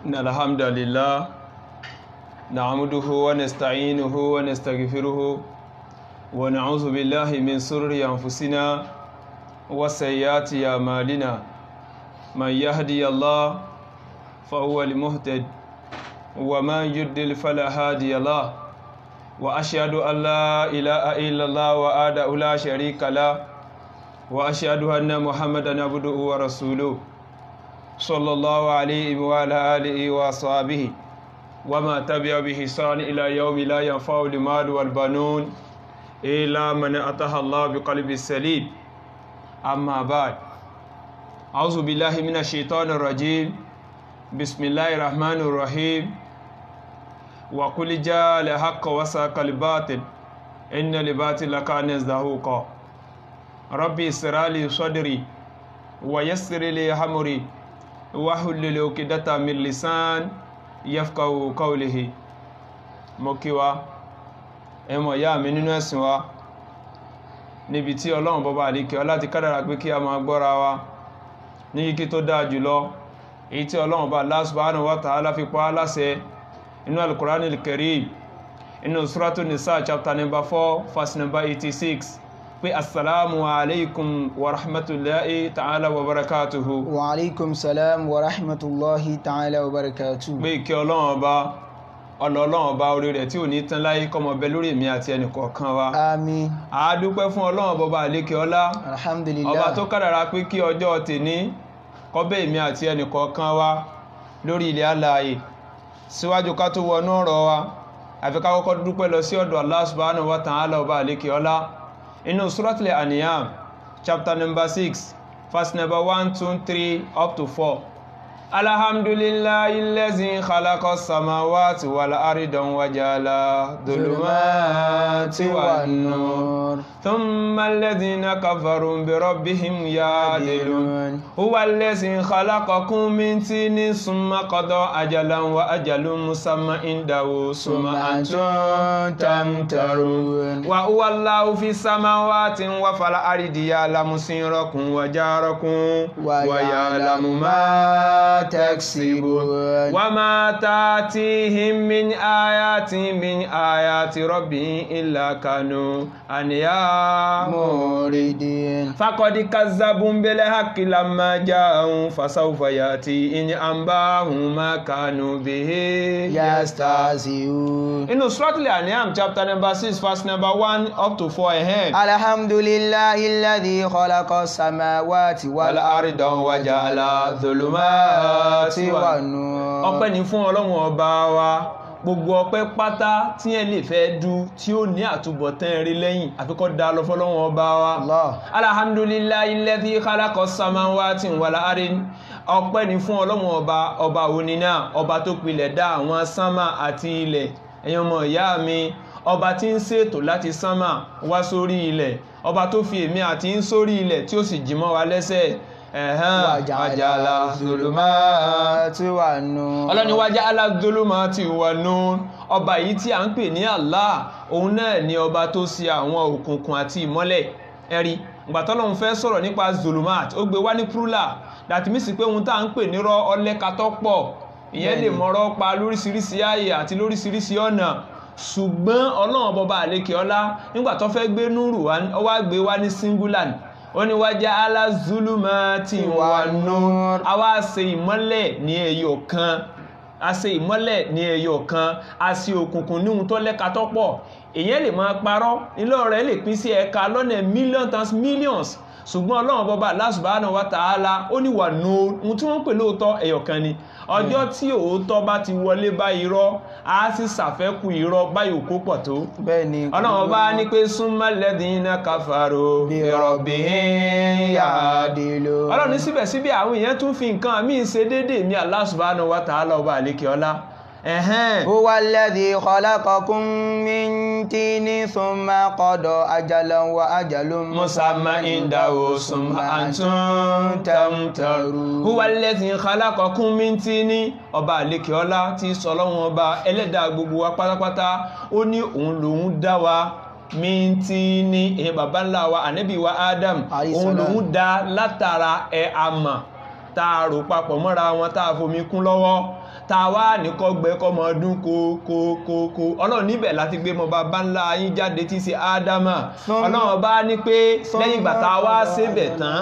إن الحمد لله نعمده ونستعينه ونستغفره ونعوذ بالله من شرور أنفسنا وسيئات أعمالنا من يهدي الله فهو المهتد ومن يضلل فلا هادي له وأشهد أن لا إله إلا الله وحده لا شريك له وأشهد أن محمدا عبده ورسوله صلى الله عليه وعلى آله وصحبه وما تبع بإحسان إلى يوم لا ينفع المال والبنون إلا من أتى الله بقلب سليم أما بعد أعوذ بالله من الشيطان الرجيم بسم الله الرحمن الرحيم وقل جاء الحق وساق الباطل إن الباطل كان زهوقا ربي اشرح لي صدري ويسر لي أمري واحلل عقدة من لسان يفقهوا قولي mo kí wa ẹmọ ìyá mi nínú ẹ̀sìn wa níbi tí Ọlọ́run bọ́ba àlékè ọlá ti kádàrá pé kí a máa gbọ́ra wa ní kíkí tó dáa jùlọ èyí tí Ọlọ́run bá Allah subhanahu wa ta'ala fi pa á láṣẹ inú al-Qur'anil Karim inú Suratu Nisa chapter number 4 verse number 86 pé assalamu alaikum wa rahmatullahi ta'ala wa barakatuhu. Wa alaikum salam wa rahmatullahi ta'ala wa barakatuhu. Pé kí Ọlọ́run ọba orí rẹ̀ tí ò ní tán láyé kó máa bẹ lórí èmi àti ẹnìkọ̀ọ̀kan wa. Àmín. A dúpẹ́ fún Ọlọ́run ọba àlékè ọlá. Alhamdulillah. Ọba tó kádàrá pé kí ọjọ́ tèní kó bẹ èmi àti ẹnìkọ̀ọ̀kan wa lórí ilẹ̀ alààyè. Síwájú ká tó wọnú ọ̀rọ̀ wa, àfi ká kọ́kọ́ dúpẹ́ lọ sí ọ̀dọ̀ Allah subhanahu wa ta'ala ọba àlékè ọlá. Inú Suratul An'am chapter number 6 verse number 1, 2, 3 up to 4. Alhamdulillahi allazi khalaqa samawati wal arda wa ja'ala dhulumati wan nur thumma alladhina kafaru bi rabbihim ya'dilun huwa allazi khalaqakum min tinin thumma qada ajalan wa ajalun musamma indahu thumma antum tamtarun wa huwa allahu fis samawati wa fil ardi ya'lamu sirrakum wa jahrakum wa ya'lamu ma تكسبون وما تأتيهم من آيات ربهم إلا كانوا عنها معرضين فقد كذبوا بالحق لما جاءهم فسوف يأتي إن أنباهم ما كانوا به يستهزئون. In Suratul An'am chapter number 6 verse number 1 up to 4 ahead. Alhamdulillahi alladhi khalaqa samawati wal arda wa ja'ala dhulumati ọpẹ́ ni fún Ọlọ́run ọba wa gbogbo ọpẹ́ pátá tí ẹ lè fẹ́ dù tí ó ní àtúbọ̀tán rí lẹ́yìn àfikọ́ dá lọ fọ́lọ́run ọba wa alhamdulillahi alladhi khalaqa samawati wal ardi ọpẹ́ ni fún Ọlọ́run ọba òní náà ọba tó pilẹ̀ dá àwọn sánmà àti ilẹ̀ ẹ̀yin ọmọ ìyá mi ọba tí ń ṣètò láti sánmà wá sórí ilẹ̀ ọba tó fi èmi àti ń sórí ilẹ̀ tí ó sì jí mọ́ wa lẹ́sẹ̀ wàjàlá zulumati wà nùn. Ọlọ́ni wàjàlá zulumati wà nùn. Ọba yìí tí a ń pè ní Allah òun náà ni ọba tó ṣe àwọn òkùnkùn àti ìmọ́lẹ̀ ẹ̀rí gbàtọ́lọ́hun fẹ́ sọ̀rọ̀ nípa zulumat ó gbé wá ní plural dàtí mí sí pé ohun tá à ń pè nírọ́ ọlẹ́katọ́ pọ̀ ìyẹn lè mọ̀rọ̀ pa lóríṣiríṣi ààyè àti lóríṣiríṣi ọ̀nà ṣùgbọ́n Ọlọ́run bọba àlékè ọlá nígbà tó fẹ́ gbé núrù wá gbé wá ní singular ó ní waja'ala zulumati wan nur a wá ṣe ìmọ́lẹ̀ ní ẹyọ kan a ṣe ìmọ́lẹ̀ ní ẹyọ kan a ṣe òkùnkùn ní ohun tó lẹ́ka tó pọ̀ èyàn lè máa parọ́ ilé ọ̀rẹ́ lè pín sí ẹ̀ka lọ́nà millions ṣùgbọ́n Ọlọ́run bọba Allah subhanahu wa ta'ala ó ní wà nù ohun tí wọ́n ń pè lóòótọ́ ẹyọ kan ni ọjọ́ tí òótọ́ bá ti wọlé bá irọ́ a sì ṣàfẹ́kù irọ́ báyìí òkú pọ̀ tó Ọlọ́run bá ní pé summal ladhina kafaru bi rabbihim ya'dilun Ọlọ́run ní síbẹ̀síbẹ̀ àwọn èèyàn tún fi nǹkan àmì ṣe déédéé ní Allah subhanahu wa ta'ala ọba àlékè ọlá. Huwa alladhi khalaqakum min tinin thumma qada ajalan wa ajalun musamma indahu thumma antum tamtarun. Huwa alladhi khalaqakum min tinin ọba àlékè ọlá tí sọlọ́wọ́n ọba ẹlẹ́dàá gbogbo wa pátápátá ó ní òun lòun dá wa minti ní bàbá ńlá wa ànábì wa Adam òun lòun dá látara àmà tá a rò papọ̀ mọ́ra wọn tá a fomi kún lọ́wọ́ tá a wá ní kọ́gbẹ́ kọ́mọ ọdún kókókókó ọlọ́run níbẹ̀ láti gbé mọ́ bàbá ńlá yín jáde tí í ṣe ádámà ọlọ́run bá ní pé lẹ́yìn ìgbà tá a wá ṣébẹ̀ tán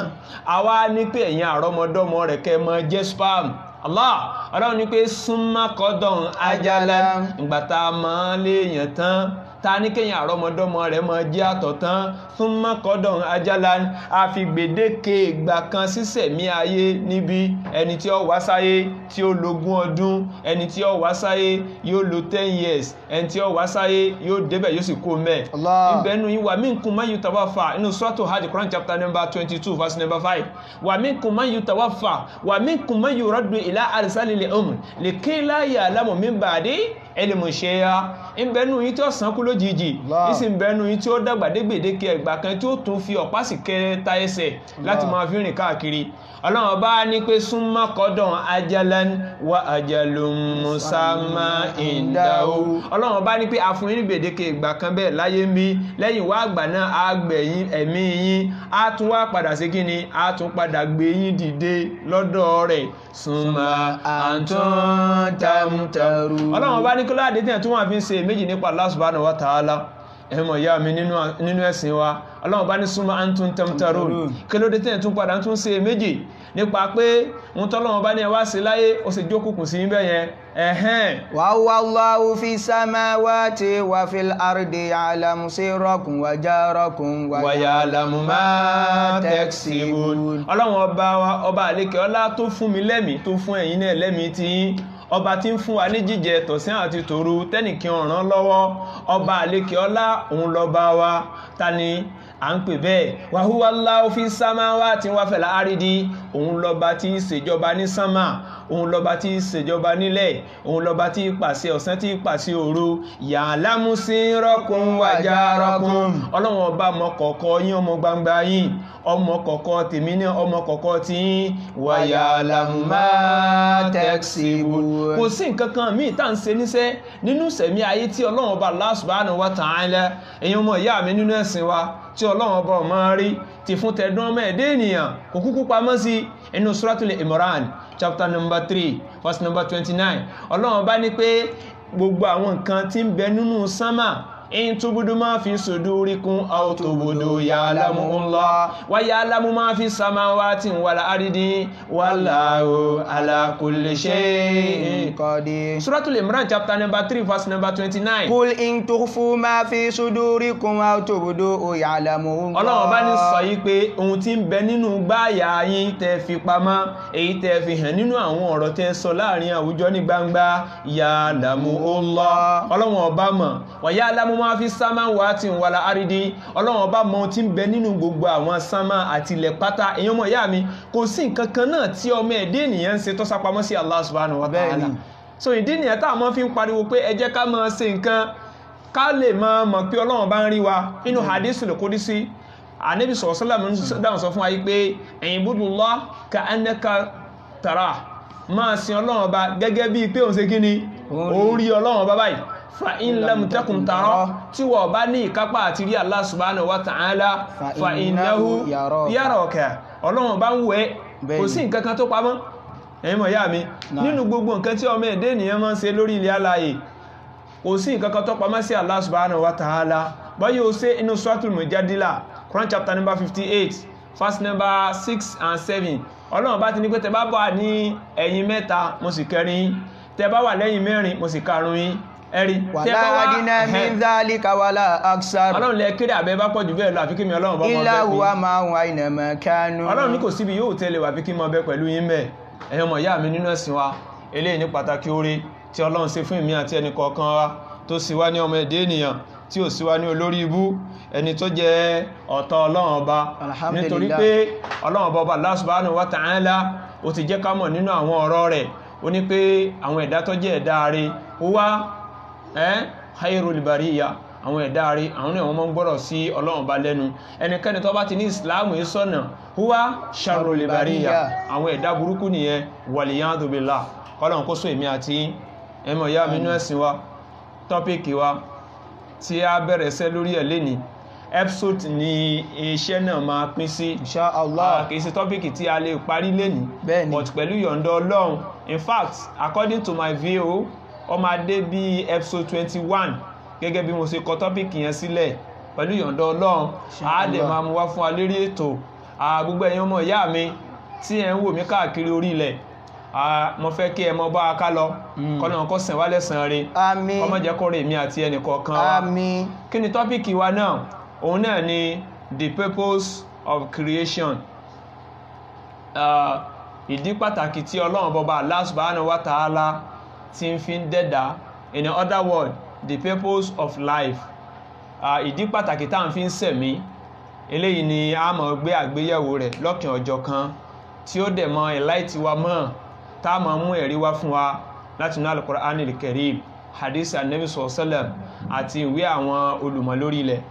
a wá ní pé ẹ̀yin àrọ́mọdọ́mọ rẹ̀ kẹ́ mọ jẹ́ spam Allah ọlọ́run ní pé súnmọ́ kọ́dọ̀n ajálẹ̀ ìgbà tá a mọ̀ léèyàn tán ta ní kéyàn àrọ́mọdọ́mọ rẹ̀ mọ jẹ́ àtọ̀ tán fún mọ́kọ́dọ̀n ajálá a fi gbèdéke ìgbà kan sísẹ̀mí ayé níbi ẹni tí ó wá sáyé tí ó lo 20 ọdún ẹni tí ó wá sáyé yóò lo 10 years ẹni tí ó wá sáyé yóò débẹ̀ yóò sì kó mẹ́ ìbẹ̀nu yìí wà minkum man yutawaffa inú suratu Hajj Quran chapter number 22 verse number 5 wà minkum man yutawaffa wà minkum man yuraddu ila arsalil umr likay la ya'lamu min ba'di ilmu shay'a ìbẹ̀nu yìí tí ó sànkú lójijì ìsìn ìbẹ̀nu yìí tí ó dàgbà dégbèdéke ẹgbà kan tí ó tún fi ọ̀pá sì kẹta ẹsẹ̀ láti máa fi rìn káàkiri ọlọ́run bá ní pé súnmọ́ kọ́dọ̀n ajalan wa ajalun musamma indahu ọlọ́run bá ní pé àfún yín gbèdéke ìgbà kan bẹ́ẹ̀ láyé ń bí lẹ́yìn wá àgbà náà á gbẹ̀yìn ẹ̀mí yín á tún wá padà sí kíni á tún padà gbé yín dìde lọ́dọ̀ rẹ̀ súnmọ́ antum tamtaru ọlọ́run bá ní kí lóàdé tí wọ́n fi ń ṣe méjì nípa Allah subhanahu wa ta'ala ẹ̀mọ̀ ìyá mi nínú ẹ̀sìn wa ọlọ́run bá ní súnmọ́ antum tamtarun kí ló dé tẹ́yìn tún padà tún ṣe méjì nípa pé wọ́n tọ́lọ́run bá ní ẹwà sí láyé ó sì jókùnkùn sí ibẹ̀ yẹn ẹ̀hẹ́n wa huwa Allahu fi samawati wa fil ardi ya'lamu sirrakum wa jahrakum wa ya'lamu ma taksibun ọlọ́run ọba àlékè ọlá tó fún mi lẹ́mìí tó fún ẹ̀yin náà lẹ́mìí tí ọba tí ń fún wa ní jíjẹ tọ̀sán àti tòru tẹ́nìkí ọ̀ràn lọ́wọ́ ọba àlékè ọlá òun lọ́ba wa ta ni à ń pè bẹ́ẹ̀ wa huwa Allahu fi samawati wa fil ardi òun lọ́ba tí í ṣèjọba ní sánmà òun lọ́ba tí í ṣèjọba nílẹ̀ òun lọ́ba tí í pàṣẹ ọ̀sán tí í pàṣẹ òru ya'lamu sirrakum wa jahrakum ọlọ́run ọba mọ kọ̀ọ̀kọ̀ yín ọmọ gbangba yín ọmọ kọ̀ọ̀kọ̀ tèmi ní ọmọ kọ̀ọ̀kọ̀ tí yín wa ya'lamu ma taksibun kò sí nǹkan kan míì tá à ń ṣe níṣẹ́ nínú sẹ̀mí ayé tí ọlọ́run ọba Allah subhanahu wa ta'ala èyàn ọmọ ìyá mi nínú ẹ̀sìn wa tí ọlọ́run ọba ọmọ rí ti fún tẹ̀dún ọmọ ẹ̀dẹ́ ènìyàn kò kúkú pamọ́ sí inú Suratul Imran chapter number 3 verse number 29 ọlọ́run bá ní pé gbogbo àwọn nǹkan tí ń bẹ nínú sánmà in tubudu ma fi sudurikum aw tubudu ya'lamu Allah wa ya'lamu ma fi samawati wal ardi wallahu ala kulli shay'in qadir Suratul Imran chapter number 3 verse number 29 Qul in tukhfu ma fi sudurikum aw tubudu ya'lamu Allah ọlọ́run bá ní sọ yí pé ohun tí ń bẹ nínú gbáyà yín tẹ́ fi pamọ́ èyí tẹ́ fi hàn nínú àwọn ọ̀rọ̀ tẹ́ sọ láàrin àwùjọ ní gbangba ya'lamu Allah ọlọ́run ọba mọ̀ wa ya'lamu ma fi samawati wal ardi ọlọ́run ọba mọ̀ tí ń bẹ nínú gbogbo àwọn sánmà àti ilẹ̀ pátá èyàn mọ̀ ìyá mi kò sí nǹkan kan náà tí ọmọ ẹ̀dẹ́ ènìyàn ń ṣe tó sápamọ́ sí Allah subhanahu wa ta'ala so ìdí nìyẹn tá a mọ́ fi ń pariwo pé ẹ jẹ́ ká máa ṣe nǹkan ká lè máa mọ̀ pé ọlọ́run bá ń rí wa inú hadithul qudsi Ànábì sallallahu alaihi wasallam dáhùn sọ fún wa yí pé i'budullah ka'annaka tarah máa sin ọlọ́run ọba gẹ́gẹ́ bíi pé òun ṣe kí ni òun rí ọlọ́run ọba báyìí fa in lam takun tara tí wọ́n bá ní ìkápá àti rí Allah subhanahu wa ta'ala fa innahu yaraka ọlọ́run bá ń wẹ́ kò sí nǹkan kan tó pamọ́ ẹ̀yin mọ̀ yá mi nínú gbogbo nǹkan tí ọmọ ẹ̀dẹ́ ènìyàn máa ń ṣe lórí ilẹ̀ alààyè kò sí nǹkan kan tó pamọ́ sí Allah subhanahu wa ta'ala báyìí ó ṣe inú Suratul Mujadila Quran chapter number 58 verse number 6 and 7 ọlọ́run bá ti ní pé tẹ bá wà ní ẹ̀yin mẹ́ta mo sì kẹrin tẹ bá wà lẹ́yìn mẹ́rin mo sì karùn yín ẹ̀rí wala adina min dhalika wala aksar ọlọ́run lẹ kéré àbẹ́ bá pọ̀jù bẹ́ẹ̀ lọ àfi kí mi ọlọ́run bá mọ́ bẹ́ẹ̀ illa huwa ma'ahum aynama kanu ọlọ́run ní kò síbi yóò tẹ́lẹ̀ wà fi kí mọ́ bẹ́ pẹ̀lú yín bẹ́ẹ̀ ẹ̀yin ọmọ ìyá mi nínú ẹ̀sìn wa eléyìí ní pàtàkì oore tí ọlọ́run ṣe fún ìmí àti ẹnì kọ̀ọ̀kan wa tó sì wá ní ọmọ ẹ̀dẹ́ ènìyàn tí ò sí wá ní olórí ibú ẹni tó jẹ́ ọ̀tá ọlọ́run ọba nítorí pé ọlọ́run ọba Allah subhanahu wa ta'ala ó ti jẹ́ ká mọ̀ nínú àwọn ọ̀rọ̀ rẹ̀ ó ní pé àwọn ẹ̀dá tó jẹ́ ẹ̀dá rẹ̀ ó wá khairul bariya àwọn ẹ̀dá rẹ̀ àwọn náà wọ́n mọ́ ń gbọ́rọ̀ sí ọlọ́run ọba lẹ́nu ẹnikẹ́ni tó bá ti ní ìsìláàmù ìsọ̀nà huwa sharrul bariya àwọn ẹ̀dá burúkú nìyẹn waliyadu billah kọ́lọ́run kó sọ èmi àti ẹmọ ìyá mi nínú ẹ̀sìn wa tọ́pìkì wa tí a bẹ̀rẹ̀ sẹ́ lórí ẹ̀ léni episode ni iṣẹ́ náà máa pín sí. Insha Allah. Kìí ṣe tọ́pìkì tí a lè parí lénìí. Bẹ́ẹ̀ni. But pẹ̀lú yọ̀ǹda Ọlọ́run, in fact according to my view ó máa dé bí episode 21 gẹ́gẹ́ bí mo ṣe kọ tọ́pìkì yẹn sílẹ̀. Pẹ̀lú yọ̀ǹda Ọlọ́run a dẹ̀ máa mú wá fún wa lérí ètò. Gbogbo ẹ̀yin ọmọ ìyá mi tí ẹ ń wò mí káàkiri orí ilẹ̀, mo fẹ́ kí ẹ mọ bá a ká lọ kọ́nà kó sìn wá lẹ́san rẹ̀. Àmín. Kó má jẹ́ kó rè mí àti ẹnì kọ̀ọ̀kan wa. Àmín. Kí ni tọ́pìkì wa náà? Òun náà ni the purpose of creation. Ìdí pàtàkì tí Ọlọ́run bọba Allah subhanahu wa ta'ala ti ń fi dẹ́dà, in other words the purpose of life. Ìdí pàtàkì tá à ń fi ń sẹ̀mí, eléyìí ni a máa gbé àgbéyẹ̀wò rẹ̀ lọ́kàn ọjọ́ kan tí ó dẹ̀ mọ enlighten wa mọ́ tá a máa mú ẹ̀rí wá fún wa láti inú Al-Qur'an al-Karim, hadith An-Nabi sallallahu alaihi wasallam àti ìwé àwọn olùmọ̀ lórí ilẹ̀.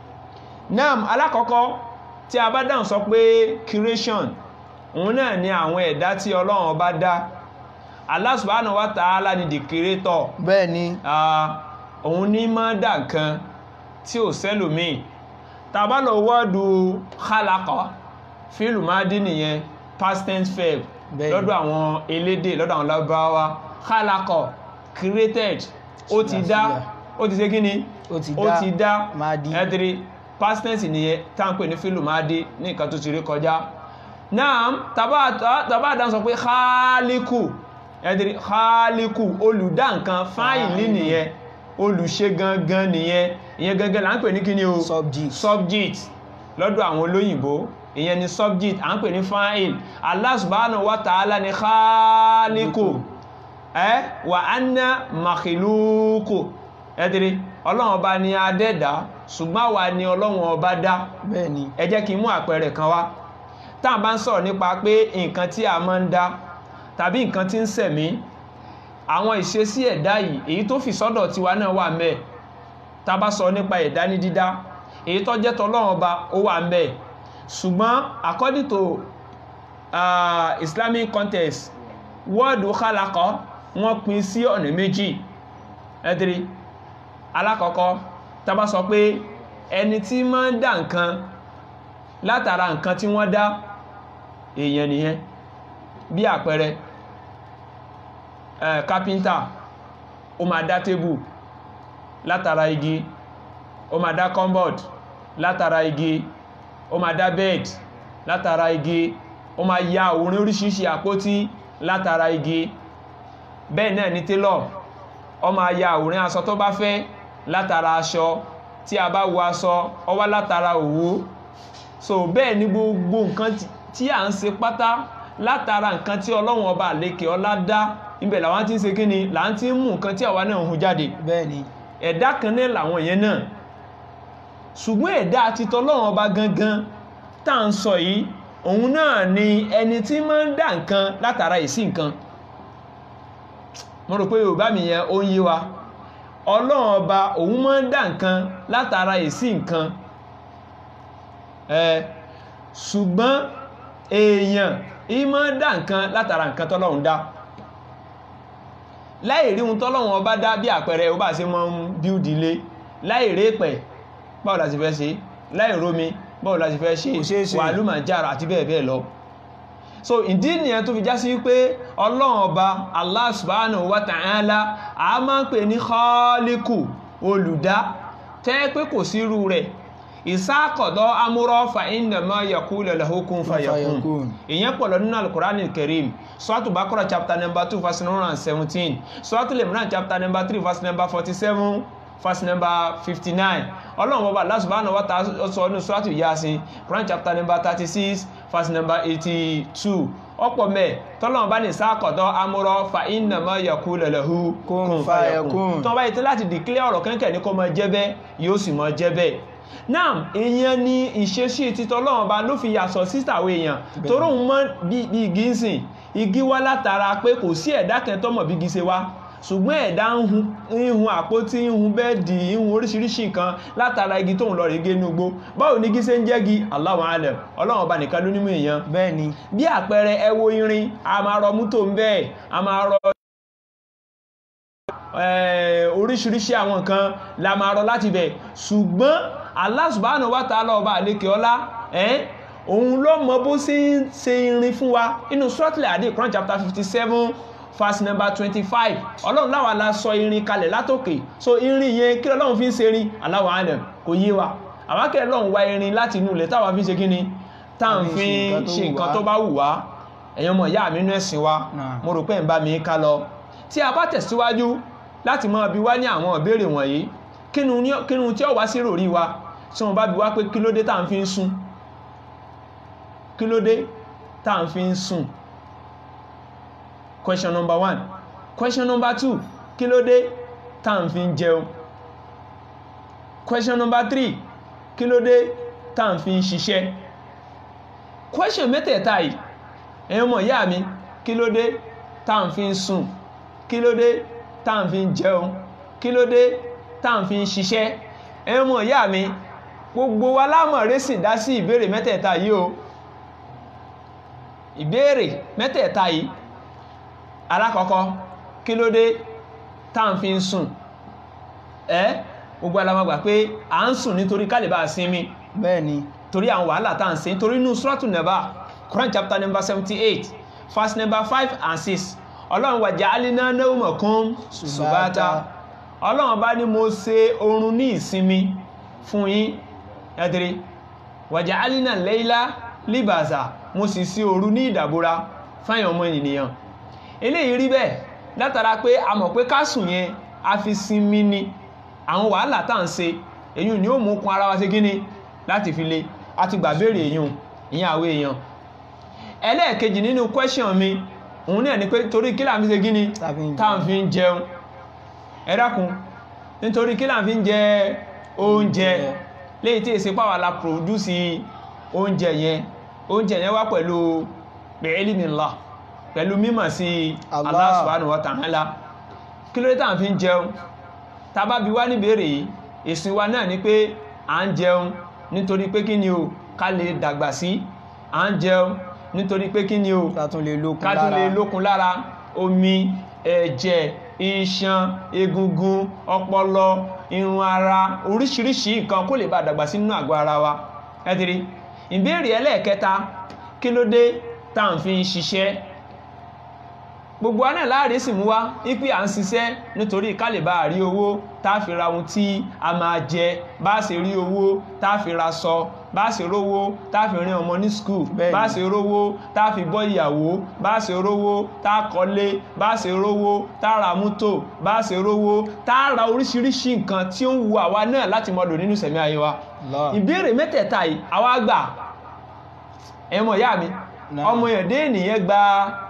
Naam, alákọ̀ọ́kọ́ tí a bá dáhùn sọ pé creation, òun náà ni àwọn ẹ̀dá tí Ọlọ́run bá dá. Allah subhanahu wa ta'ala ni the creator. Bẹ́ẹ̀ni. Òun ní máa dá nǹkan tí ò sẹ́lòmíì. Tá bá lọ wọ́ọ̀dù khalaqa, fíìlù máa dín nìyẹn, past tense verb lọ́dọ̀ àwọn elédè, lọ́dọ̀ àwọn Lárúbáwá. Khalaqa, created, ó ti dá, ó ti ṣe kí ni? Ó ti dá, ẹ̀dìrí past tense nìyẹn tá ń pè ní fíìlù máa dín ní nǹkan tó ti rí kọjá. Naam, tàbá dá sọ pé khaliku, ẹ̀dìrí khaliku, olùdá nǹkan, fáìlì nìyẹn, olùṣe gangan nìyẹn, ìyẹn gangan là ń pè ní kí ni o? Subject lọ́dọ̀ àwọn olóyìnbó, ìyẹn ni subject, à ń pè ní fáìl. Allah subhanahu wa ta'ala ni khaliku, wa anna makhluku, ẹ̀dìrí Ọlọ́run ọba ni adẹ́dá, ṣùgbọ́n wa ni Ọlọ́run ọba dá. Bẹ́ẹ̀ni. Ẹ jẹ́ kí n mú àpẹẹrẹ kan wá. Tá a bá ń sọ̀rọ̀ nípa pé nǹkan tí a máa ń dá tàbí nǹkan tí ń sẹ̀mí, àwọn ìṣesí ẹ̀dá yìí, èyí tó fi sọ́dọ̀ tiwa náà wà ńbẹ̀. Tá a bá sọ nípa ẹ̀dá ní dídá, èyí tó jẹ́ tọlọ́run ọba ó wà ńbẹ̀. Ṣùgbọ́n according to Islamic context, wọ́ọ̀dù khalaqa wọ́n pín sí ọ̀nà méjì. Ẹ̀dìrí alákọ̀ọ́kọ́, tá a bá sọ pé ẹni tí máa ń dá nǹkan látara nǹkan tí wọ́n dá, èèyàn nìyẹn. Bí àpẹẹrẹ, kápíntà ó máa dá tébù látara igi, ó máa dá cupboard látara igi, ó máa dá bed látara igi, ó máa ya orin oríṣiríṣi àpótí látara igi. Bẹ́ẹ̀ náà ni tailor, ó máa ya àwòrán aṣọ tó bá fẹ́ látara aṣọ, tí a bá wọ aṣọ ó wá látara òwú. So bẹ́ẹ̀ ni gbogbo nǹkan tí à ń ṣe pátá látara nǹkan tí Ọlọ́run ọba àlékè ọlá dá, ibẹ̀ làwọn tí ń ṣe kí ni, là ń tí ń mú nǹkan tí àwa náà ń hun jáde. Bẹ́ẹ̀ni. Ẹ̀dá kan náà làwọn yẹn náà, ṣùgbọ́n ẹ̀dá àti tọlọ́run ọba gangan tá à ń sọ yìí, òun náà ni ẹni tí máa ń dá nǹkan látara ìsí nǹkan. Mo rò pé Yorùbá mi yẹn ó ń yé wa. Ọlọ́run ọba òun máa ń dá nǹkan látara ìsí nǹkan. Ṣùgbọ́n èèyàn ì máa ń dá nǹkan látara nǹkan tọ́lọ́run dá. Láì rí ohun tọ́lọ́run ọba dá, bí àpẹẹrẹ ó bá ṣe máa ń build ilé, láì rí èpẹ̀ báwo la ti fẹ́ ṣe, láì rómi báwo la ti fẹ́ ṣe, wàlúmà jára àti bẹ́ẹ̀ bẹ́ẹ̀ lọ. So ìdí nìyẹn tó fi já sí pé Ọlọ́run ọba Allah subhanahu wa ta'ala a máa ń pè ní khaliku, olùdá, tẹ́ pé kò sí irú rẹ̀. Ìsákọ̀dọ̀ amúrọ̀ fa innama yaqulu lahu kun fayakun. Ìyẹn pọ̀ lọ nínú Al-Qur'an al-Karim. Suratul Baqarah chapter number 2 verse 117. Suratul Imran chapter number 3 verse number 47, verse number 59. Ọlọ́run ọba Allah subhanahu wa ta'ala sọ ní Suratul Yasin, Quran chapter number 36 verse number 82. Ọ̀pọ̀ mẹ́ tọ́lọ́run bá ní ìsákọ̀dọ̀ amúrọ̀ fa innama yaqulu lahu kun fayakun. Tó bá yẹ láti declare ọ̀rọ̀ kẹ́kẹ́ ní kó máa jẹ́ bẹ́ẹ̀, yóò sì máa jẹ́ bẹ́ẹ̀. Náà èèyàn ni ìṣesí títọ́ Ọlọ́run bá ló fi yàsọ̀ sísàwọ̀ èèyàn torí òun mọ́ bí igi ń sìn. Igi wá látara pé kò sí ẹ̀dá kan tó mọ̀ bí igi ṣe wá, ṣùgbọ́n ẹ̀dá ń hun àpótí, ń hun bẹ́ẹ̀dì, ń hun oríṣiríṣi nǹkan látara igi tóun lọ rè gé inú igbó. Báwo ni igi ṣe ń jẹ́gi? Allahu a'lam. Ọlọ́run ọba nìkan ló nímọ̀ èèyàn. Bẹ́ẹ̀ni. Bí àpẹẹrẹ ẹ wo irin, a máa rọ mútò ń bẹ́ẹ̀, a máa rọ oríṣiríṣi àwọn nǹkan la máa rọ láti bẹ̀. Ṣùgbọ́n Allah subhanahu wa ta'ala ọba àlékè ọlá òun ló mọ bó ṣe ń ṣe irin fún wa. Inú Suratul Hadid Quran chapter 57 verse number 25 Ọlọ́run láwa la sọ irin kalẹ̀ látòkè. So irin yẹn kí Ọlọ́run fi ń ṣe irin Allahu a'lam kò yé wa. Àwákẹ́ Ọlọ́run wá irin láti inú ilẹ̀ táwa fi ń ṣe kí ni táà fi ń ṣe nǹkan tó bá wù wá. Ẹ̀yin ọmọ ìyá mi nínú ẹ̀sìn wa mo rò pé ń bá mi ká lọ. Tí a bá tẹ̀síwájú láti máa bi wá ní àwọn ìbéèrè wọ̀nyí kínú tí ó wá sí ròrí wa tí wọ́n bá bi wá pé kí ló dé táà fi ń sùn, kí ló dé táà fi ń sùn. Question number 1. Question number 2, kí ló dé táà fi ń jẹun. Question number 3, kí ló dé táà fi ń ṣiṣẹ́. Question mẹ́tẹ̀ẹ̀ta yìí ẹ̀yin ọmọ ìyá mi kí ló dé táà fi ń sùn, kí ló dé táà fi ń jẹun, kí ló dé táà fi ń ṣiṣẹ́. Ẹ̀yin ọmọ ìyá mi gbogbo wa lámọ̀ rẹ́sì dá sí ìbéèrè mẹ́tẹ̀ẹ̀ta yìí o. Ìbéèrè mẹ́tẹ̀ẹ̀ta yìí alákọ̀ọ́kọ́ kí ló dé táà fi ń sùn. Gbogbo alamọ̀gbà pé à ń sùn nítorí ká lè bá sinmi. Bẹ́ẹ̀ni. Torí àwọn wàhálà táà ń ṣe nítorí inú Suratul Naba Quran chapter number 78 verse number 5 and 6 Ọlọ́run wa ja'alna nawmakum subata. Ọlọ́run bá ní mo ṣe oorun ní ìsinmi fún yín. Ẹ̀dẹ̀rẹ̀ wa ja'alna layla libasa, mo sì sí òru ní ìdàbòrà fáyàn ọmọ ènìyàn. Eléyìí rí bẹ́ẹ̀ látara pé a mọ̀ pé ká sùn yẹn a fi sinmi ni. Àwọn wàhálà táà ń ṣe èyí ni ó mú kun ara wa ṣe gíní láti fi le àti gbàbéèrè ìyẹn àwọ èèyàn. Ẹlẹ́ẹ̀kejì nínú question mi òun náà ni pé torí kí là ń fi ṣe gíní táà ń fi ń jẹun. Ẹ dákun nítorí kí là ń fi ń jẹ oúnjẹ léyìí tí èsì pàwà la produce oúnjẹ yẹn wá pẹ̀lú bi'ilmillah, pẹ̀lú mímọ̀ sí Allah subhanahu wa ta'ala. Kí ló dé táà ń fi ń jẹun. Tá bá bi wá ní béèrè yìí èsì wa náà ni pé à ń jẹun nítorí pé kí ni o ká lè dàgbà sí. À ń jẹun nítorí pé kí ni o ká tún lè lókun lára. Omi, ẹ̀jẹ̀, iṣan, egungun, ọpọlọ, irun ara, oríṣiríṣi nǹkan kó lè bá dàgbà sí nínú àgọ́ ara wa. Ẹ ti rí. Ìbéèrè ẹlẹ́ẹ̀kẹta kí ló dé táà ń fi ń ṣiṣẹ́. Gbogbo aná láàrin sì mú wá ipé à ń ṣiṣẹ́ nítorí ká lè bá rí owó tá fi ra ohun tí a máa jẹ, bá ṣe rí owó tá fi ra sọ, bá ṣe rówó tá fi rìn ọmọ ní skul, bá ṣe rówó tá fi bọ́ ìyàwó, bá ṣe rówó tá kọ́lé, bá ṣe rówó tá ra mọ́tò, bá ṣe rówó tá ra oríṣiríṣi nǹkan tí ó ń wu àwa náà láti mọ́ lò nínú sẹ̀mí ayé wa. Ìbéèrè mẹ́tẹ̀ẹ̀ta yìí àwa gbà ẹmọ ìyá mi ọmọ èdè ènìyàn gba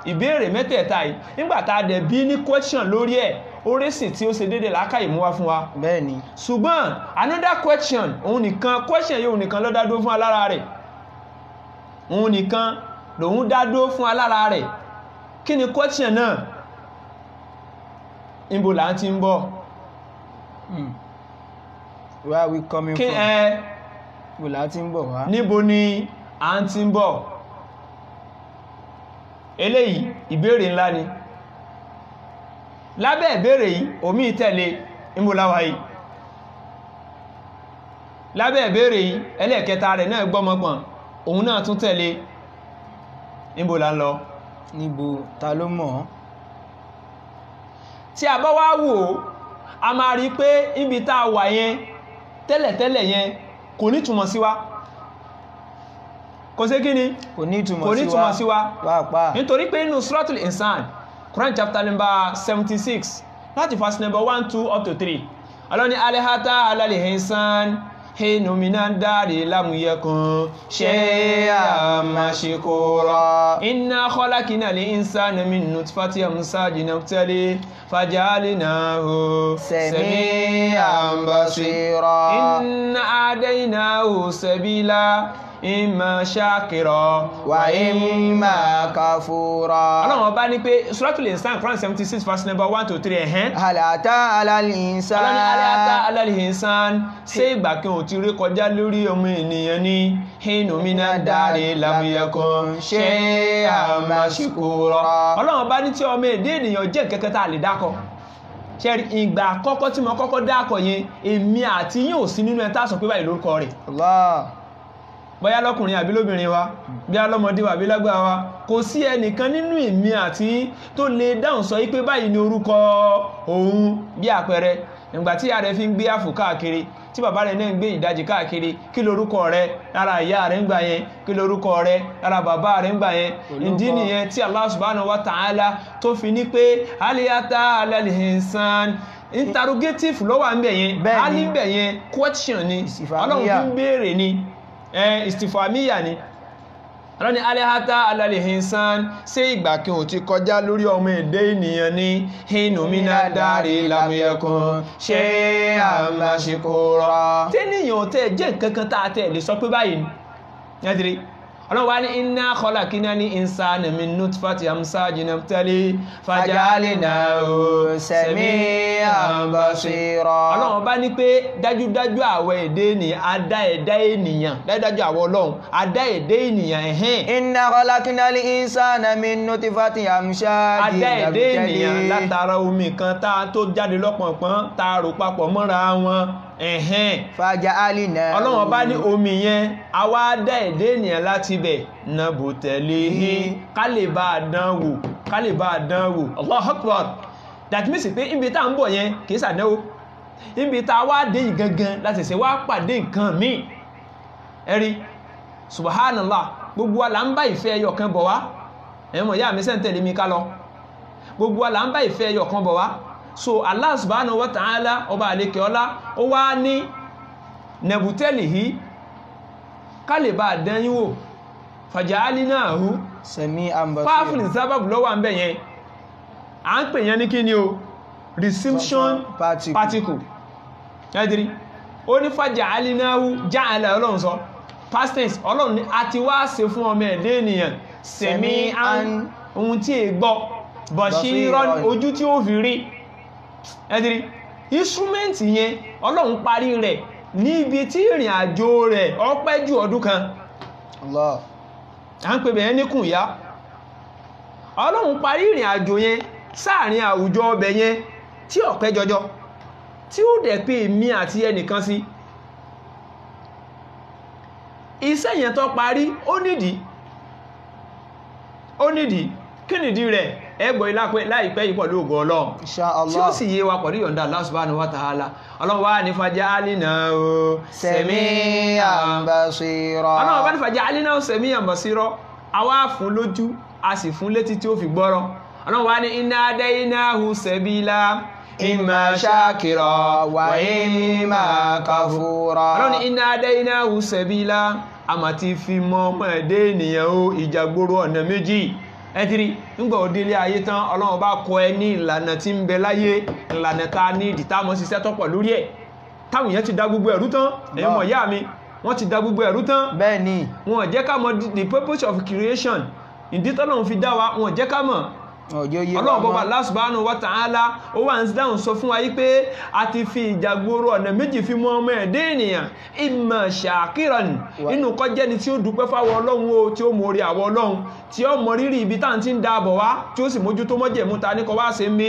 ìbéèrè mẹ́tẹ̀ẹ̀ta yìí nígbàtà dẹ̀ bí ní question lórí ẹ̀ orísìn tí ó ṣe dédé lákàyè mú wá fún wa. Bẹ́ẹ̀ni. Ṣùgbọ́n another question òun nìkan question yóò nìkan ló dádó fún alára rẹ̀, òun nìkan lòun dádó fún alára rẹ̀. Kí ni question náà? Níbo là ń ti ń bọ̀? Where are we coming from? Níbo là ń ti ń bọ̀ wá? Níbo ni à ń ti ń bọ̀? Eléyìí ìbéèrè ńlá ni. Lábẹ́ ìbéèrè yìí omi ìtẹ̀lé ìmúláwà yìí. Lábẹ́ ìbéèrè yìí ẹlẹ́ẹ̀kẹta rẹ̀ náà gbọ́mọpọ̀n òun náà tún tẹ̀lé. Níbo là ń lọ? Níbo ta ló mọ̀? Tí a bá wá wò a máa rí pé ibi tá a wà yẹn tẹ́lẹ̀tẹ́lẹ̀ yẹn kò ní túmọ̀ sí wa. Kò sí kí ni? Kò ní túmọ̀ sí wa. Pàápàá. Nítorí pé inú Suratul Insan Quran chapter number 76 láti verse number 1, 2 up to 3 Ọlọ́ni alihata alalihinsan hinu minan dari lamuyekun shay'an mashkura inna khalaqina al-insana min nutfatin amshajin nabtali fajalnahu sami'an basira inna adaynahu sabila imma shakira wa imma kafura. Ọlọ́run ọba ní pé Suratul Insan Quran 76 verse number 1 to 3 halata alal insan. Ọlọ́run halata alal insan ṣé ìgbà kí o ti rí kọjá lórí ọmọ ènìyàn ní hinu minan dari lam yakun shay'an mashkura. Ọlọ́run ọba ní tí ọmọ èdè ènìyàn jẹ́ kẹ́kẹ́ tá lè dákọ ṣẹ́rí ìgbà àkọ́kọ́ tí mo kọ́kọ́ dákọ̀ yẹn èmi àti yín ò sí nínú ẹ̀ tá sọ pé báyìí lórúkọ rẹ̀ Allah. bóyá lọ́kùnrin àbí lóbìnrin wa bí alọ́mọdé wa àbí lágbà wa kò sí ẹnìkan nínú èmi àti tó lè dáhùn sọ wípé báyìí ni orúkọ òun. Bí àpẹẹrẹ ìgbà tí ìyá rẹ̀ fi ń gbé àfù káàkiri tí bàbá rẹ̀ náà ń gbé ìdajì káàkiri kí lorúkọ rẹ̀ lára ìyá rẹ̀ ń gbà yẹn kí lorúkọ rẹ̀ lára bàbá rẹ̀ ń gbà yẹn. ìdí nìyẹn tí Allah subhanahu wa ta'ala tó fi ní pé aliyata alalihinsan interrogative ló wà ń bẹ̀ yẹn a ní bẹ̀ yẹn question ni Ọlọ́run fi ń béèrè ni istifamiya ni ọlọ́ni alihata alalihinsan ṣé ìgbà kí o ti kọjá lórí ọmọ èdè ènìyàn ní hinumina dárí lamuyẹkun ṣe àmàṣekọrọ tẹ́nìyàn tẹ́ jẹ́ nǹkankan tá a tẹ́ lè sọ pé báyìí ní ọlọ́run wá ní inna khalaqnal insana min nutfatin amshajin nabtalihi faja'alnahu sami'an basira. Ọlọ́run bá ní pé dájúdájú àwọ̀ èdè ènìyàn adá ẹ̀dá ènìyàn dájúdájú àwọ̀ ọlọ́run adá ẹ̀dá ènìyàn inna khalaqnal insana min nutfatin amshajin adá ẹ̀dá ènìyàn látara omi kan tó jáde lọ́pọ̀npọ̀n tá a rò papọ̀ mọ́ra wọn faja'alnahu. Ọlọ́run bá ní omi yẹn àwa dá ẹ̀dá ènìyàn láti bẹ̀ nabtalihi kálẹ̀bá àdánwò Allahu Akbar. That means pé ibi tá ń bọ̀ yẹn kìí sàdánwò ibi tá wá dé ìgangan láti ṣe wá pàdé nǹkan míì ẹ̀rí subhanallah. Gbogbo wa là ń bá ìfẹ́ ẹyọ kan bọ̀ wá ẹ̀mọ̀ yá mi sẹ́ntẹ̀lé mi ká lọ gbogbo wa là ń bá ìfẹ́ ẹyọ kan bọ̀ wá. So Allah subhanahu wa ta'ala ọba àlékè ọlá ó wá ní nabtalihi kálẹ̀bá àdánwò faja'alnahu sami'an basira. fáfìlì sábàbù lọ́wọ́ à ń bẹ̀ yẹn à ń pè yẹn ní kí ni o reception particle ẹ̀dìrí ó ní faja'alnahu ja'ala ọlọ́run sọ past tense ọlọ́run ni a ti wá ṣe fún ọmọ ẹ̀dẹ́ ènìyàn sami'an ohun tí è gbọ́ bashiran ojú tí ó fi rí ẹ̀dìrí instrument yẹn ọlọ́run parí rẹ̀ níbi tí ìrìn àjò rẹ̀ ó pẹ́ jù ọdún kan. Allah. À ń pè bẹ̀yẹn ní kùn yá ọlọ́run parí ìrìn àjò yẹn sáàrin àwùjọ ọbẹ̀ yẹn tí ó pẹ́ jọjọ tí ó dẹ̀ pé èmi àti ẹnìkan sí. Iṣẹ́ yẹn tó parí ó nídìí kí nìdí rẹ̀ ẹgbọ̀ láìpẹ́ yìí pẹ̀lú ògo Ọlọ́run tí ó sì yé wa pẹ̀lú yọ̀ǹda Allah subhanahu wa ta'ala. Ọlọ́run wá ní faja'alnahu sami'an basira. Ọlọ́run bá ní faja'alnahu sami'an basira àwa fún lójú a sì fún létí tí ó fi gbọ́rọ̀. Ọlọ́run wá ní inna hadaynahu sabila imma shakira wa imma kafura. Ọlọ́run ní inna hadaynahu sabila a máa ti fi mọ́ ọmọ ẹ̀dẹ́ ènìyàn ó ìjàgbóró ọ̀nà méjì ẹ̀tìrí nígbà òdílé ayé tán Ọlọ́run bá kọ ẹ ní ìlànà tí ń bẹ láyé ìlànà ta ní ìdìtámọ́ sí sẹ́tọ́pọ̀ lórí ẹ̀ táwọn èèyàn ti dá gbogbo ẹ̀rú tán ẹ̀yin mọ̀ ìyá mi wọ́n ti dá gbogbo ẹ̀rú tán bẹ́ẹ̀ ni wọ́n jẹ́ ká mọ̀ the purpose of creation ìdí tọ́lọ́run fi dá wa wọ́n jẹ́ ká mọ̀. Ọlọ́run bọ́ba Allah subhanahu wa ta'ala ó wà ń dáhùn sọ fún wa yí pé a ti fi ìjàgbóró ọ̀nà méjì fi mọ́ ọmọ ẹ̀dẹ́ ènìyàn imma shakiran inú kó jẹ́ ni tí ó dúpẹ́ fáwọn Ọlọ́run o tí ó mọ orí àwọn Ọlọ́run tí ó mọ rírì ibi tá à ń ti ń dáàbọ̀ wá tí ó sì mójútó mọ́jẹ̀mú ta ní kọ́ wá ṣe ń bí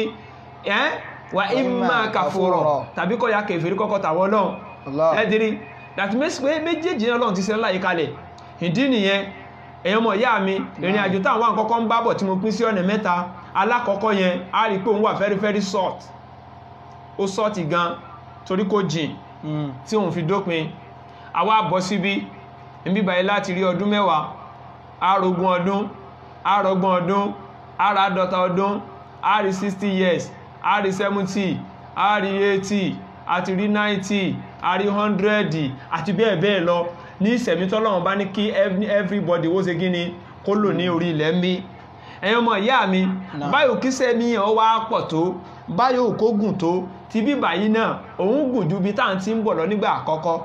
wa imma kafura tàbí kọ́ ya kèfèrí kọ́kọ́ tàwọn Ọlọ́run ẹ̀dìrí that means pé méjèèjì Ọlọ́run ti ṣe ńlá yìí kalẹ̀ ìdí nìyẹn èyàn mọ̀ ìyá mi ìrìn àjò táwọn àkọ́kọ́ ń bábọ̀ tí mo pín sí ọ̀nà mẹ́ta alákọ̀ọ́kọ́ yẹn a rí pé òun wà very very short ó short gan torí kò jìn tí òun fi dópin àwa bọ́ síbí níbí báyìí láti rí ọdún mẹ́wàá àrògùn ọdún àrọ̀gbọ̀n ọdún àràádọ́ta ọdún àrí 60 years àrí 70 àrí 80 àti rí 90 àrí 100 àti bẹ́ẹ̀ bẹ́ẹ̀ lọ ní ìsẹ̀mí tọ́lọ́run bá ní kí everybody wó ṣe gíní kó lò ní orí ilẹ̀ ń bí ẹ̀yin ọmọ ìyá mi báyò kí sẹ́mi ọ̀ wá pọ̀ tó báyò kó gùn tó ti bí báyìí náà òun gùn ju bí tá à ń ti ń bọ̀ lọ nígbà àkọ́kọ́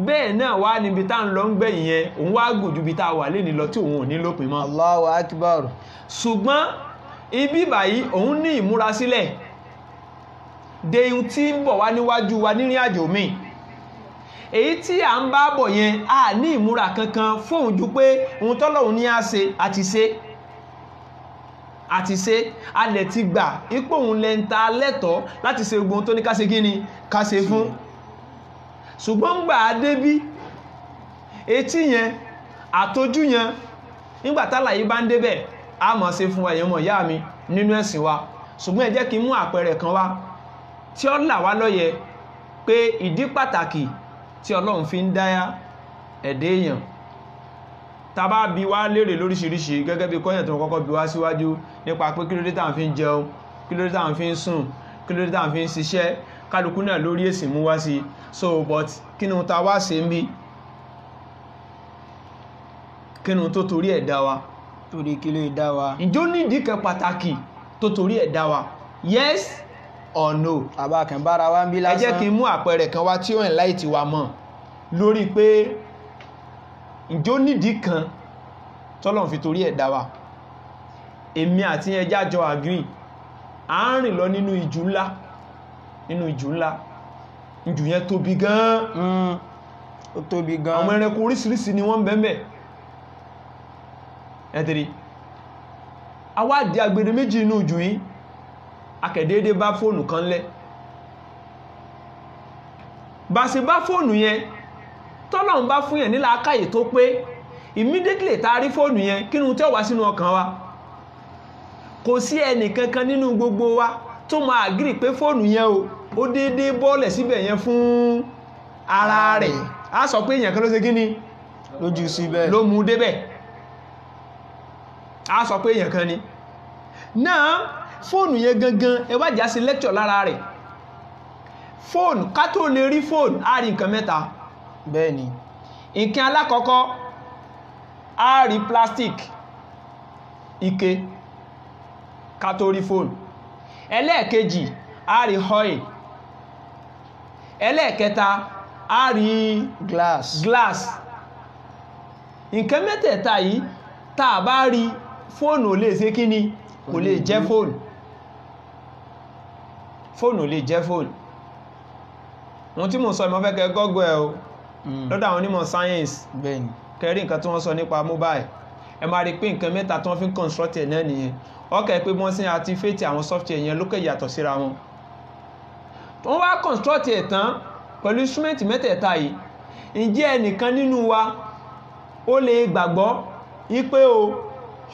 bẹ́ẹ̀ náà wá níbi tá à ń lọ ń gbẹ̀yìn yẹn òun wá gùn ju bí tá a wà léni lọ tí òun ò ní lópin mọ́. Allahu Akbar. ṣùgbọ́n ibi báyìí òun ní ìmúrasílẹ̀ de ihun tí ń bọ̀ wá níwájú wa nírìn àjò míì èyí tí a ń bá bọ̀ yẹn a ní ìmúra kankan fóun ju pé ohun tọ́lọ́run ní a ṣe àti ṣe àti ṣe alẹ̀ ti gbà ipò òun lẹ́ńtà lẹ́tọ̀ọ́ láti ṣe gbogbo tó ní ká ṣe kí ni ká ṣe fún ṣùgbọ́n gbà á débí etí yẹn àtojú yẹn nígbà tálàyé bá ń débẹ̀ a máa ṣe fún ẹ̀yin ọmọ ìyá mi nínú ẹ̀sìn wa ṣùgbọ́n ẹ jẹ́ kí n mú àpẹẹrẹ kan wá tí ó là wá lóye pé ìdí pàtàkì tí Ọlọ́run fi ń dáyà ẹ̀dẹ́ èèyàn tá bá bi wá léèrè lóríṣiríṣi gẹ́gẹ́ bí kọ́yàn tó kọ́kọ́ bi wá síwájú nípa pé kí ló dé tá ń fi ń jẹun kí ló dé tá ń fi ń sùn kí ló dé tá ń fi ń ṣiṣẹ́ kálukú náà lórí èsì mú wá sí so but kí ni ta wá ṣe ń bí kí ni tó torí ẹ̀ dá wa torí kí ló dá wa ǹjọ́ nídìí kan pàtàkì tó torí ẹ̀ dá wa yes or no àbákan bára wa ń bí lásán ẹ jẹ́ kí n mú àpẹẹrẹ kan wá tí ó ń láì ti wa mọ̀ lórí pé ǹjọ́ nídìí kan tọ́lọ́run fi torí ẹ̀ dá wa èmi àti ẹjá jọ agree à ń rìn lọ nínú ìjù ńlá ìjù yẹn tóbi gan ó tóbi gan àwọn ẹranko oríṣiríṣi ni wọ́n ń bẹ́ẹ̀ ẹ̀tẹ̀rí awádìí agbede méjì inú ìjù yìí akẹ̀dédé bá fóònù kan lẹ̀ bá ṣe bá fóònù yẹn tọ́lọ́run bá fún yẹn nílà akáyè tó pé immediately tá rí fóònù yẹn kínú tí ó wá sínú ọkàn wa kò sí ẹnì kankan nínú gbogbo wa tó máa agree pé fóònù yẹn ó dédé bọ́ọ̀lẹ̀ síbẹ̀ yẹn fún ara rẹ̀ a sọ pé èèyàn kan ló ṣe kí ni lójú síbẹ̀ ló mú débẹ̀ a sọ pé èèyàn kan ni náà fóònù yẹn gangan ẹ wá já sí lecture lára rẹ̀ fóònù ká tó lè rí fóònù a rí nǹkan mẹ́ta bẹ́ẹ̀ni nǹkan alákọ̀ọ́kọ́ a rí plastic ike ká tó rí fóònù ẹlẹ́ẹ̀kejì a rí oil ẹlẹ́ẹ̀kẹta a rí glass nǹkan mẹ́tẹ̀ẹ̀ta yìí tá a bá rí fóònù ò lè ṣe kí ni kò lè jẹ́ fóònù lè jẹ́ fóònù wọ́n tí mo sọ ìmọ̀ fẹ́ kẹ́ gọ́gọ́ ẹ̀ o lọ́dọ̀ àwọn onímọ̀ science bẹ́ẹ̀ni kẹrí nǹkan tí wọ́n sọ nípa mobile ẹ máa rí pé nǹkan mẹ́ta tí wọ́n fi ń construct ẹ̀ náà nìyẹn ọkẹ́ pé wọ́n sí activate àwọn software yẹn lókè yàtọ̀ síra wọn wọ́n wá construct ẹ̀ tán pẹ̀lú instrument mẹ́tẹ̀ẹ̀ta yìí ǹjẹ́ ẹnìkan nínú wa ó lè gbàgbọ́ wípé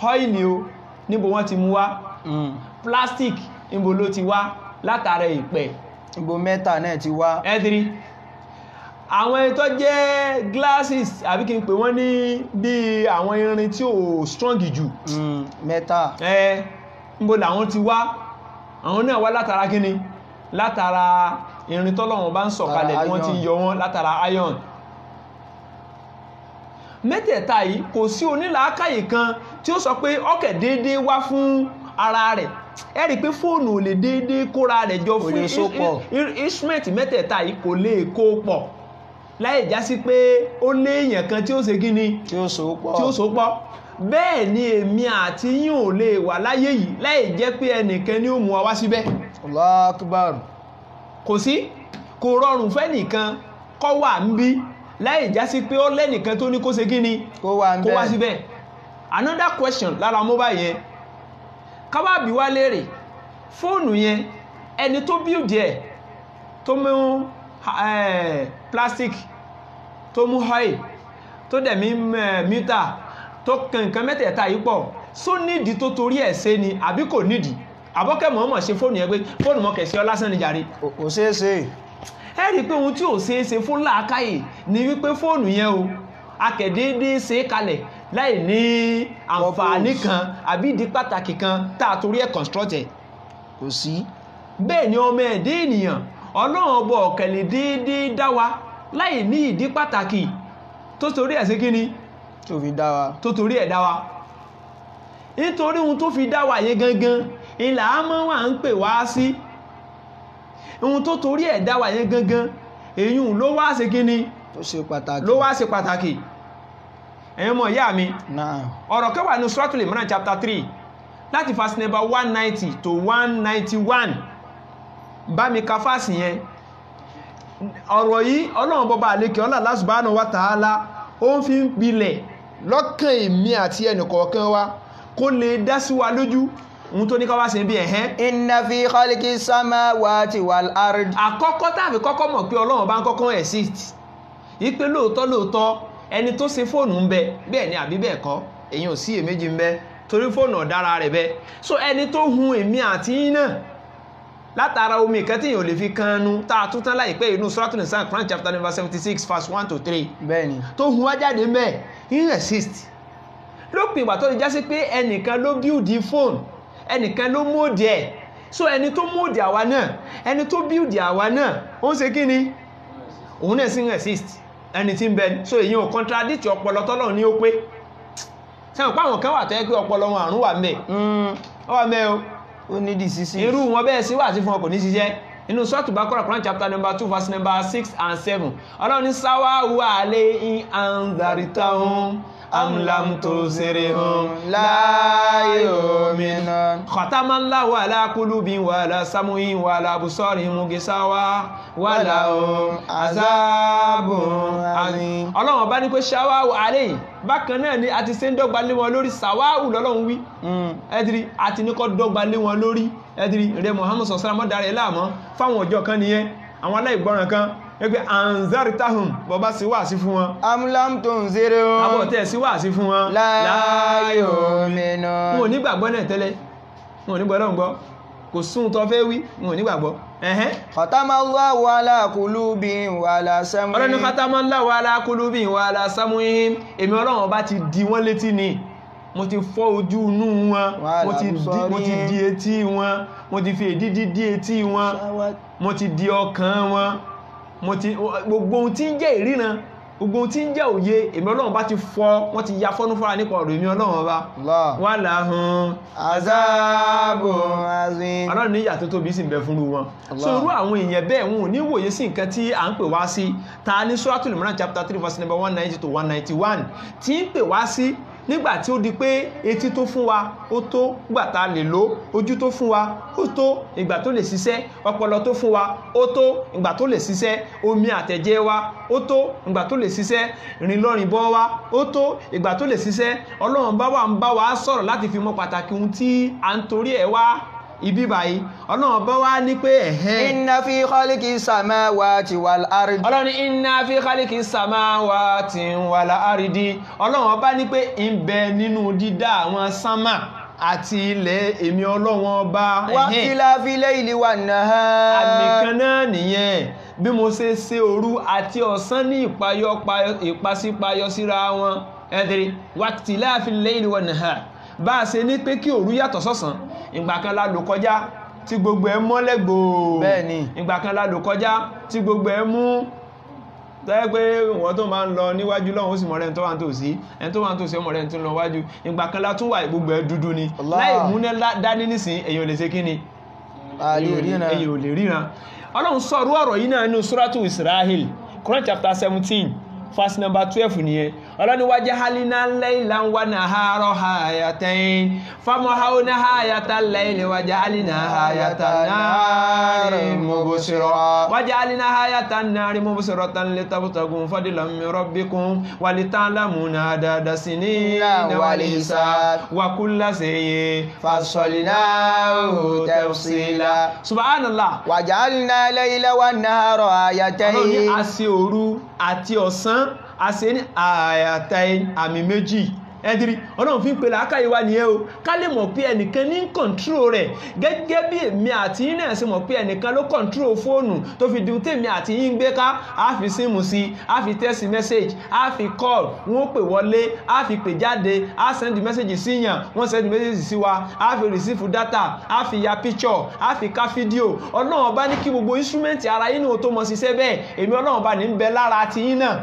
oil o níbo wọ́n ti mú wá plastic níbo ló ti wá látara ìpẹ́ ibo mẹ́ta náà ti wá ẹ̀dìrí àwọn ètò jẹ́ glasses àbí kí n pè wọ́n ní bí àwọn irin tí ò strong jù mẹ́ta níbo làwọn ti wá àwọn náà wá látara kíni látara irin tọ́lọ́run bá ń sọ̀kalẹ̀ tí wọ́n ti yọ wọ́n látara iron mẹ́tẹ̀ẹ̀ta yìí kò sí onílàákàyè kan tí ó sọ pé ọkẹ̀ déédéé wá fún ara rẹ̀ ẹ rí pé fóònù ò lè déédéé kóra rẹ̀ jọ fún instrument mẹ́tẹ̀ẹ̀ta yìí kò lè kó pọ̀ láì já sí pé ó léèyàn kan tí ó ṣe gíní tí ó so pọ̀ bẹ́ẹ̀ ni èmi àti yín ò lè wà láyé yìí láì jẹ́ pé ẹnìkan ni ó mú wa wá síbẹ̀ Allahu Akbar kò sí kò rọrùn fẹ́nìkan kó wà ń bí láì já sí pé ó lẹ́nìkan tó ní kó ṣe gíní kó wá síbẹ̀ another question lára mobile yẹn ká wá bi wá léèrè fóònù yẹn ẹni tó build ẹ̀ tó mú plastic tó mú oil tó dẹ̀mí mítà tó kankan mẹ́tẹ̀ẹ̀ta yìí pọ̀ só nídìí tó torí ẹ̀ ṣe ni àbí kò nídìí àbọ́kẹ́ mọ̀ọ́mọ̀ ṣe fóònù yẹn pé fóònù mọ̀ kẹ̀sí ọ lásán ni jàre kò ṣeéṣe ẹ rí pé ohun tí ò ṣeéṣe fún làákàyè ni wípé fóònù yẹn o akẹ̀déédé ṣe kalẹ̀ láì ní àǹfààní kan àbí ìdí pàtàkì kan tá a torí ẹ̀ construct ẹ̀ kò sí bẹ́ẹ̀ ni ọmọ ẹ̀dẹ́ ènìyàn ọlọ́run ọbọ̀ ọ̀kẹ̀lẹ̀ déédéé dá wa láì ní ìdí pàtàkì tó torí ẹ̀ sí kí ni tó torí ẹ̀ dá wa nítorí ohun tó fi dá wa yẹn gangan ilà á mọ́ wà ń pè wá sí ohun tó torí ẹ̀ dá wa yẹn gangan èyí ló wá sí kí ni ló wá sí pàtàkì ẹ̀yin ọmọ ìyá mi ọ̀rọ̀ kẹwàá ní Suratul Imran chapter 3 láti verse number 190 to 191 bá mi ka fásì yẹn ọ̀rọ̀ yìí ọlọ́run bọba àlékè Allah subhanahu wa ta'ala ó ń fi ń pilẹ̀ lọ́kàn èmi àti ẹnìkọ̀ọ̀kan wa kó lè dá sí wa lójú ohun tó ní ká wá ṣe bí inna fi khalqi samawati wal ard. àkọ́kọ́ tàbí kọ́kọ́ mọ̀ pé Ọlọ́run bá ń kọ́kọ́ exist ipe lóòótọ́ ẹni tó ṣe fóònù ń bẹ bẹ́ẹ̀ ni àbí bẹ́ẹ̀ kọ́ èyàn ò sí èméjì ń bẹ torí fóònù ọ̀dára rẹ̀ bẹ so ẹni tó hun èmi àti yín náà látara omi ìkan tí èyàn ò lè fi kannu tá a tún tán láìpẹ́ inú Suratul Nisa Quran chapter number 76 verse 1-3 bẹ́ẹ̀ni tó hun wá jáde ń bẹ in exist lópin ìgbà tó lè já sí pé ẹnìkan ló bíùdì fóònù ẹnìkan ló móòdì ẹ̀ so ẹni tó móòdì àwa náà ẹni tó bíùdì àwa náà ó ń ṣe kí ni òun náà sí ń exist ẹni tí ń bẹ so èyí ò contradict ọpọlọ tọ́lọ̀ ní ó pé sẹ́wọ̀n páwọn kan wà tó yẹ pé ọpọlọ wọn àrùn wà mẹ́ ọ wà mẹ́ ó ní dìsísí irú wọn bẹ́ẹ̀ sí wà sí fún ọkọ̀ ní ṣiṣẹ́ inú Suratul Baqarah Quran chapter number 2 verse number 6 and 7 Ọlọ́run ní sawa'un alayhim anzartahum am lam tunzirhum la yu'minun khatamallahu ala qulubihim wa ala sam'ihim wa ala absarihim gishawa wa lahum azabun azim. Ọlọ́run bá ní pé sawa'un alayhim bákan náà ni àti ṣe ń dọ́gba lé wọn lórí sawa'u lọ́lọ́run wí ẹ̀dìrí àti ní kọ́ dọ́gba lé wọn lórí ẹ̀dìrí rẹ̀ Muhammad sallallahu alaihi wasallam dára ẹ̀ láàmọ́ fáwọn ọjọ́ kan nìyẹn àwọn aláìgbọ́ràn kan ẹgbẹ́ anzartahum bọba sí wà sí fún wọn am lam tunzirhum àbọ̀tẹ́ sí wà sí fún wọn la yu'minun wọn ò nígbàgbọ́ náà tẹ́lẹ̀ wọn ò nígbàgbọ́ gbọ́ kò sún tó fẹ́ wí wọn ò nígbàgbọ́ khatamallahu ala qulubihim wa ala sam'ihim ọlọ́ni khatamallahu ala qulubihim wa ala sam'ihim èmi Ọlọ́run bá ti di wọ́n létí ni mo ti fọ́ ojú inú wọn mo ti di etí wọn mo ti fi èdídí di etí wọn mo ti di ọkàn wọn gbogbo ohun tí ń jẹ́ ìríran gbogbo ohun tí ń jẹ́ òye èmi Ọlọ́run bá ti fọ́ wọ́n ti ya fọ́nú fọ́ra nípa ọ̀rọ̀ èmi Ọlọ́run bá wà láhùn azabun azim Ọlọ́run ní ìyà tó tóbi sì ń bẹ fún wọn so irú àwọn èèyàn bẹ́ẹ̀ wọn ò ní wòye sí nǹkan tí à ń pè wá sí ta ní Suratul Imran chapter 3 verse number 190 to 191 tí ń pè wá sí nígbà tí ó di pé etí tó fún wa ó tó ìgbà tá a lè lò ojú tó fún wa ó tó ìgbà tó lè ṣiṣẹ́ ọpọlọ tó fún wa ó tó ìgbà tó lè ṣiṣẹ́ omi àtẹ̀jẹ̀ wa ó tó ìgbà tó lè ṣiṣẹ́ rìn lọ́rìn bọ́ wa ó tó ìgbà tó lè ṣiṣẹ́ Ọlọ́run bá wà ń bá wa sọ̀rọ̀ láti fi mọ̀ pàtàkì ohun tí à ń torí ẹ̀ wá ibi báyìí Ọlọ́run bá wá ní pé inna fi khalqi samawati wal ardi Ọlọ́run inna fi khalqi samawati wal ardi Ọlọ́run bá ní pé ń bẹ nínú dídá àwọn sánmà àti ilẹ̀ èmi Ọlọ́run ọba waqtilafil layli wan nahar àmì kan náà nìyẹn bí mo ṣe òru àti ọ̀sán ní ìpàsípayọ síra wọn ẹ̀dẹ̀rẹ̀ waqtilafil layli wan nahar bá a ṣe ní pé kí òru yàtọ̀ sọ́sàn ìgbà kan la lò kọjá tí gbogbo ẹ mọ́lẹ̀ gbòò bẹ́ẹ̀ni ìgbà kan la lò kọjá tí gbogbo ẹ mú tẹ́ pé wọ́n tó máa ń lọ níwájú lọ́wọ́ ó sì mọ̀rẹ́ tó wà ń tò sí ẹni tó wà ń tò sí ọmọrẹ́ tó lọ wájú ìgbà kan la tún wà gbogbo ẹ dúdú ni láì múnẹ́ dání nísìn èyàn lè ṣe kí ni èyàn ò lè ríran Ọlọ́run sọ̀rọ̀ ọ̀rọ̀ yìí náà nínú Suratu Israel Quran chapter 17 verse number 12 nìyẹn Ọlọ́ni wajahalna laylan wa nahara ayatayn famahawna ayatal layli wajalna ayatan nari mubsira wajalna ayatan nari mubsiratan litabtagu fadlan min rabbikum wa lita'lamuna adada sinina wal hisab wa kulla shay'in fassalnahu tafsila subhanallah wajalna layla wan nahara ayatayn Ọlọ́ni a ṣe òru àti ọ̀sán a ṣe ní àyàtà àmì méjì ẹ̀dìrí Ọlọ́run fi ń pè láàkàyè wa nìyẹn o ká lè mọ̀ pé ẹnìkan ní kọ̀ntró rẹ̀ gẹ́gẹ́ bí èmi àti yín náà ṣe mọ̀ pé ẹnìkan ló kọ̀ntró fóònù tó fi dùn tèmi àti yín gbé ká á fi símù sí á fi text message á fi call wọ́n pè wọlé á fi pè jáde á send message síyàn wọ́n send message sí wa á fi receive data á fi ya picture á fi ká fídíò Ọlọ́run bá ní kí gbogbo instrument ara yín ní o tó mọ̀ ṣiṣẹ́ bẹ́ẹ̀ èmi Ọlọ́run bá ní ń bẹ lára ti yín náà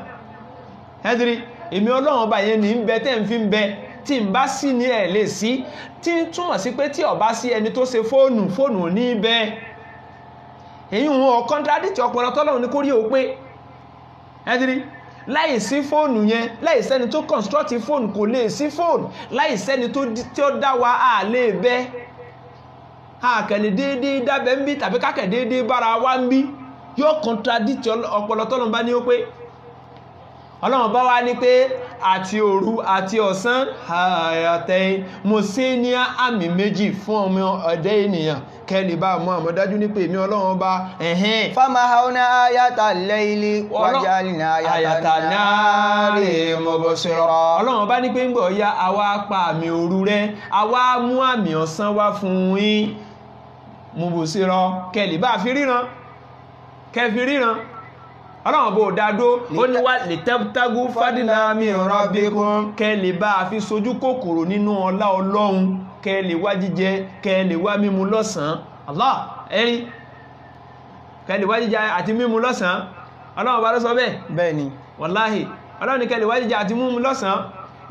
ẹ̀dìrí èmi Ọlọ́run ọba yẹn ní ń bẹ tẹ́ ń fi ń bẹ tí ń bá sí ní ẹ̀ lè sí tí ń túmọ̀ sí pé tí ó bá sí ẹni tó ṣe fóònù ní bẹ èyí wọn contradict ọpọlọ tọ́lọ́run ní kórí ó pé ẹ̀dìrí láì sí fóònù yẹn láì sẹ́ni tó construct fóònù kò lè sí fóònù láì sẹ́ni tí ó dá wa à lè bẹ àkẹ́lẹ̀ déédéé dábẹ́ ń bí tàbí kákẹ́ déédéé bára wa ń bí yóò contradict ọpọlọ tọ́lọ́run bá ní ó pé Ọlọ́run bá wá ní pé àti òru àti ọ̀sán ayatayn mo ṣe ní àmì méjì fún ọmọ ọ̀dẹ́ ènìyàn kẹ́lì bá mọ́ àmọ́dájú ní pé èmi Ọlọ́run ọba famahawna ayatal layli wajalna ayatal nahari mubsira. Ọlọ́run ọba ní pé ń gbọ́ ya àwa pa àmì òru rẹ àwa mú àmì ọ̀sán wá fún yín mubsira kẹ́lì bá fi ríran kẹfì ríran. Ọlọ́run bó dádó ó ní wá lè tẹ́btágú fadila min rabbikum kẹ́lì bá fi sojú kòkòrò nínú ọlá Ọlọ́run kẹ́lì wá jíjẹ kẹ́lì wá mímu lọ́sàn Allah ẹ̀rí kẹ́lì wá jíjẹ àti mímu lọ́sàn Ọlọ́run bá ló sọ bẹ́ẹ̀ bẹ́ẹ̀ni wàláhì Ọlọ́run ní kẹ́lì wá jíjẹ àti mímu lọ́sàn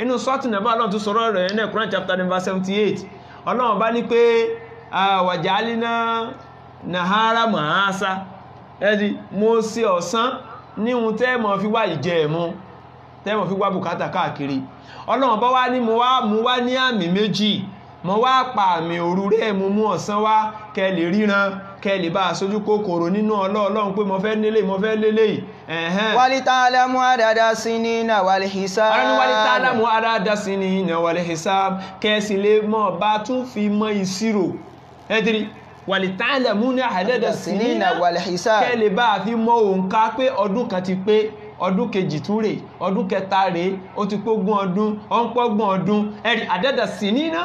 inú sọ́tún nẹ̀bá Ọlọ́run tó sọ̀rọ̀ rẹ̀ ní Quran chapter number 78 Ọlọ́run bá ní pé wàjálínà nàhárà màásá ẹ̀dì mo ṣe ọ̀sán níhun tẹ́ẹ̀mọ̀ fi wá ìjẹ ẹ̀mú tẹ́ẹ̀mọ̀ fi wá bùkátà káàkiri Ọlọ́run bá wá ní mo wá ní àmì méjì mo wá pa àmì òru rẹ̀ mo mú ọ̀sán wá kẹ́lì ríran kẹ́lì bá aṣojú kòkòrò nínú Ọlọ́run pé mo fẹ́ lélẹ̀ walita'lamu adada sinina wal hisab walita'lamu adada sinina wal hisab kẹ́sì lè mọ̀ bá tún fi mọ̀ ìṣirò ẹ̀dìrí walita'lamuna adada sinina wal hisab kẹ́lì bá fi mọ̀ òǹkà pé ọdún kan ti pé ọdún kejì tún rè ọdún kẹta rè ó ti pógún ọdún ọ̀npọ̀gbọ̀n ọdún ẹ̀rí àdẹ́dà sí níná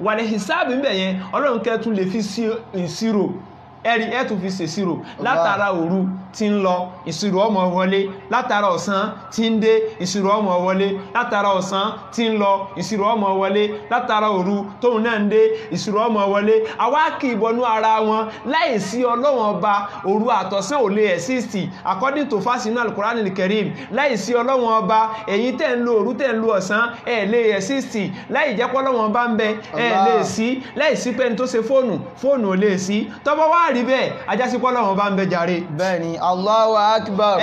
wàlẹ̀ hisab ń bẹ̀ yẹn Ọlọ́run kẹtún lè fi sí ìṣirò ẹ̀rí ẹ̀tún fi ṣèṣirò látara òru tí ń lọ ìṣirò ọmọ wọlé látara ọ̀sán tí ń dé ìṣirò ọmọ wọlé látara ọ̀sán tí ń lọ ìṣirò ọmọ wọlé látara òru tóun náà ń dé ìṣirò ọmọ wọlé àwákì ìbọnú ara wọn láìsí Ọlọ́run ọba òru àtọ̀sán ò lè exist according to fásínú Al-Qur'an al-Karim láìsí Ọlọ́run ọba èyí tẹ́ ń lo òru tẹ́ ń lo ọ̀sán ẹ̀ lè exist láì jẹ́ pé Ọlọ́run ọba ń bẹ ẹ̀ lè sí láìsí pé ní tó ṣe fóònù ò lè sí tọ́bọ̀ wá rí bẹ́ẹ̀ ajásí pé Ọlọ́run ọba ń bẹ jàre bẹ́ẹ̀ni Allahu akbar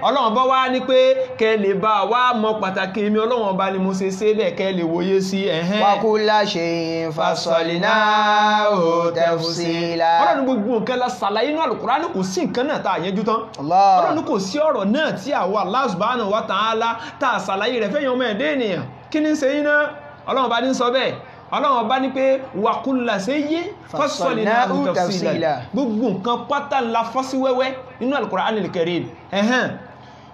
Ọlọ́run bá wá ní pé kẹ́ lè bá wá mọ pàtàkì mi Ọlọ́run ọba ni mo ṣe ṣe bẹ́ẹ̀ kẹ́ lè wòye sí wa kulla shay'in fassalnahu tafsila. Ọlọ́run gbogbo nǹkan la ṣàlàyé nínú Al-Qur'an kò sí nǹkan náà tá a yẹjú tán Ọlọ́run kò sí ọ̀rọ̀ náà tí àwa Allah subhanahu wa ta'ala tá a ṣàlàyé rẹ̀ fẹ́yàn ọmọ ẹ̀dẹ́ ènìyàn kí ní ṣe yín náà Ọlọ́run bá ní sọ bẹ́ẹ̀ Ọlọ́run bá ní pé wa kulla shay'in fassalnahu tafsila gbogbo nǹkan pátá ńlá fọ́sí wẹ́wẹ́ nínú Al-Qur'an al-Karim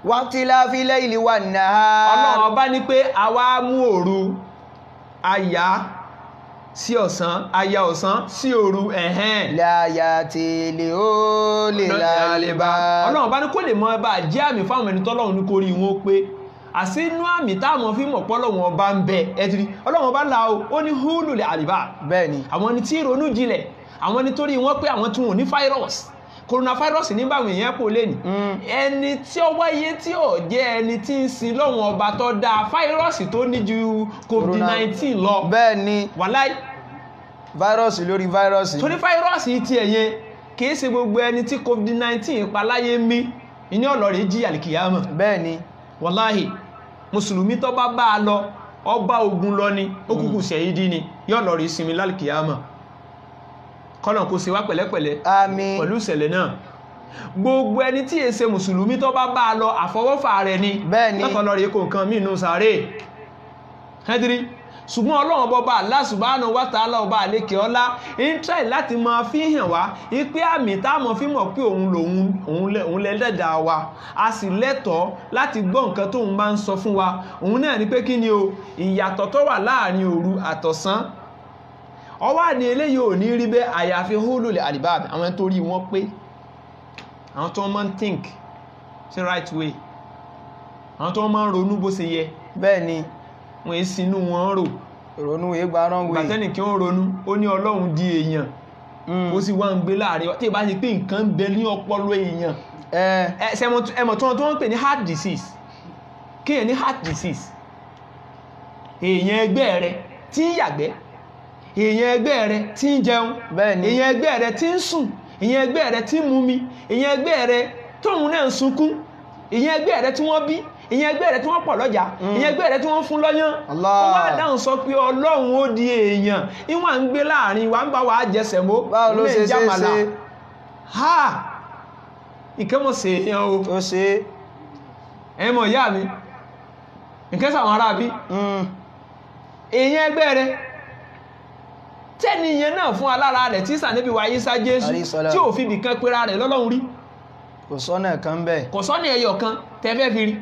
waqtilafil layli wan nahar Ọlọ́run bá ní pé àwa mú òru àyà sí ọ̀sán àyà ọ̀sán sí òru láyàtì lè ó lè lálébá Ọlọ́run bá ní kó lè mọ ẹbá jẹ́ àmì fáwọn ẹni tọ́lọ́run ní kórí wọn pé àsínú àmì táwọn fi mọ̀ pọ́lọ́run ọba ń bẹ ẹtìrí Ọlọ́run bá la ó ní húlù lè àlìbá bẹ́ẹ̀ni àwọn ni tí ronú jinlẹ̀ àwọn nítorí wọ́n pé àwọn tí wọ́n ní fáírọ́ọ̀sì coronavirus ní báwọn èèyàn pò lè ní ẹni tí ó wáyé tí ó jẹ́ ẹni tí ń sin lọ́wọ́n ọba tó dá fáírọ́ọ̀sì tó ní ju COVID-19 lọ bẹ́ẹ̀ni wàláì fáírọ́ọ̀sì lórí fáírọ́ọ̀sì torí fáírọ́ọ̀sì ti ẹ̀yẹ kìí ṣe gbogbo ẹni tí COVID-19 paláyé mí ní ọlọ́rẹ̀ jí àlìkìyàmọ̀ bẹ́ẹ̀ni wàláhì mùsùlùmí tó bá a lọ ọba ogun lọ ni ó kúkú ṣẹ̀yídí ni yóò lọ rí sinmi lálìkìyàmọ̀ kọ́nà kó ṣe wá pẹ̀lẹ́pẹ̀lẹ́ àmín pẹ̀lú ìṣẹ̀lẹ̀ náà gbogbo ẹni tí èsẹ mùsùlùmí tó bá a lọ àfọwọ́fà rẹ̀ ni bẹ́ẹ̀ni lọ́kọ̀ọ́lọ́rẹ̀ kò nǹkan mínú sàárè hẹ́dìrí ṣùgbọ́n Ọlọ́run bọ́bá Allah subhanahu wa ta'ala ọba àlékè ọlá ń try láti máa fi hàn wá ipé àmì táàmọ̀ fi mọ̀ pé òun lẹ́lẹ́dàá wa a sì lẹ́tọ̀ọ́ láti gbọ́ nǹkan tóun bá ń sọ fún wa òun náà ni pé kí ni o ìyàtọ̀ tó wà láàrin òru àtọ̀sán ọwá ní eléyìí ò ní rí bẹ́ àyàfi hólòlè àlìbáàbì àwọn tó rí wọ́n pé àwọn tó máa ń think sí right way àwọn tó máa ń ronú bó ṣe yẹ bẹ́ẹ̀ni wọ́n é sínú wọn rò ronú ìgbà wrong way gbàtẹ́nì kí ó ronú ó ní Ọlọ́run di èèyàn ó sì wá ń gbé láàrin tí ìbá ṣe pé nǹkan ń bẹ ní ọpọlọ èèyàn ẹmọ̀ tó wọ́n pè ní heart disease kíyàn ní heart disease èèyàn ẹgbẹ́ rẹ tí ń yàgbẹ́ èèyàn ẹgbẹ́ rẹ tí ń jẹun èèyàn ẹgbẹ́ rẹ tí ń sùn èèyàn ẹgbẹ́ rẹ tí ń mumi èèyàn ẹgbẹ́ rẹ tóun náà ń sunkún èèyàn ẹgbẹ́ rẹ tí wọ́n bí èèyàn ẹgbẹ́ rẹ tí wọ́n pọ̀ lọ́jà èèyàn ẹgbẹ́ rẹ tí wọ́n fún lọ́yán ó wá dáhùn sọ pé Ọlọ́run ó di èèyàn ìwọ̀n ń gbé láàrin wa ń bá wa jẹsẹ̀ mọ́ báwo ló ṣe ṣe ha ìkẹ́mọ̀ sí èèyàn o ó ṣe ẹmọ̀ ìyá mi nǹkan sàwọn ará bí èèyàn ẹgbẹ́ rẹ̀ tẹ́niyàn náà fún alára rẹ̀ tí sànẹ́bí wa Ìsá Jésù tí ò fi bìkan pera rẹ̀ lọ́lọ́run rí kò sọ́nà kan bẹ́ẹ̀ kò sọ́nà ẹyọ kan tẹ́fẹ́ fi rí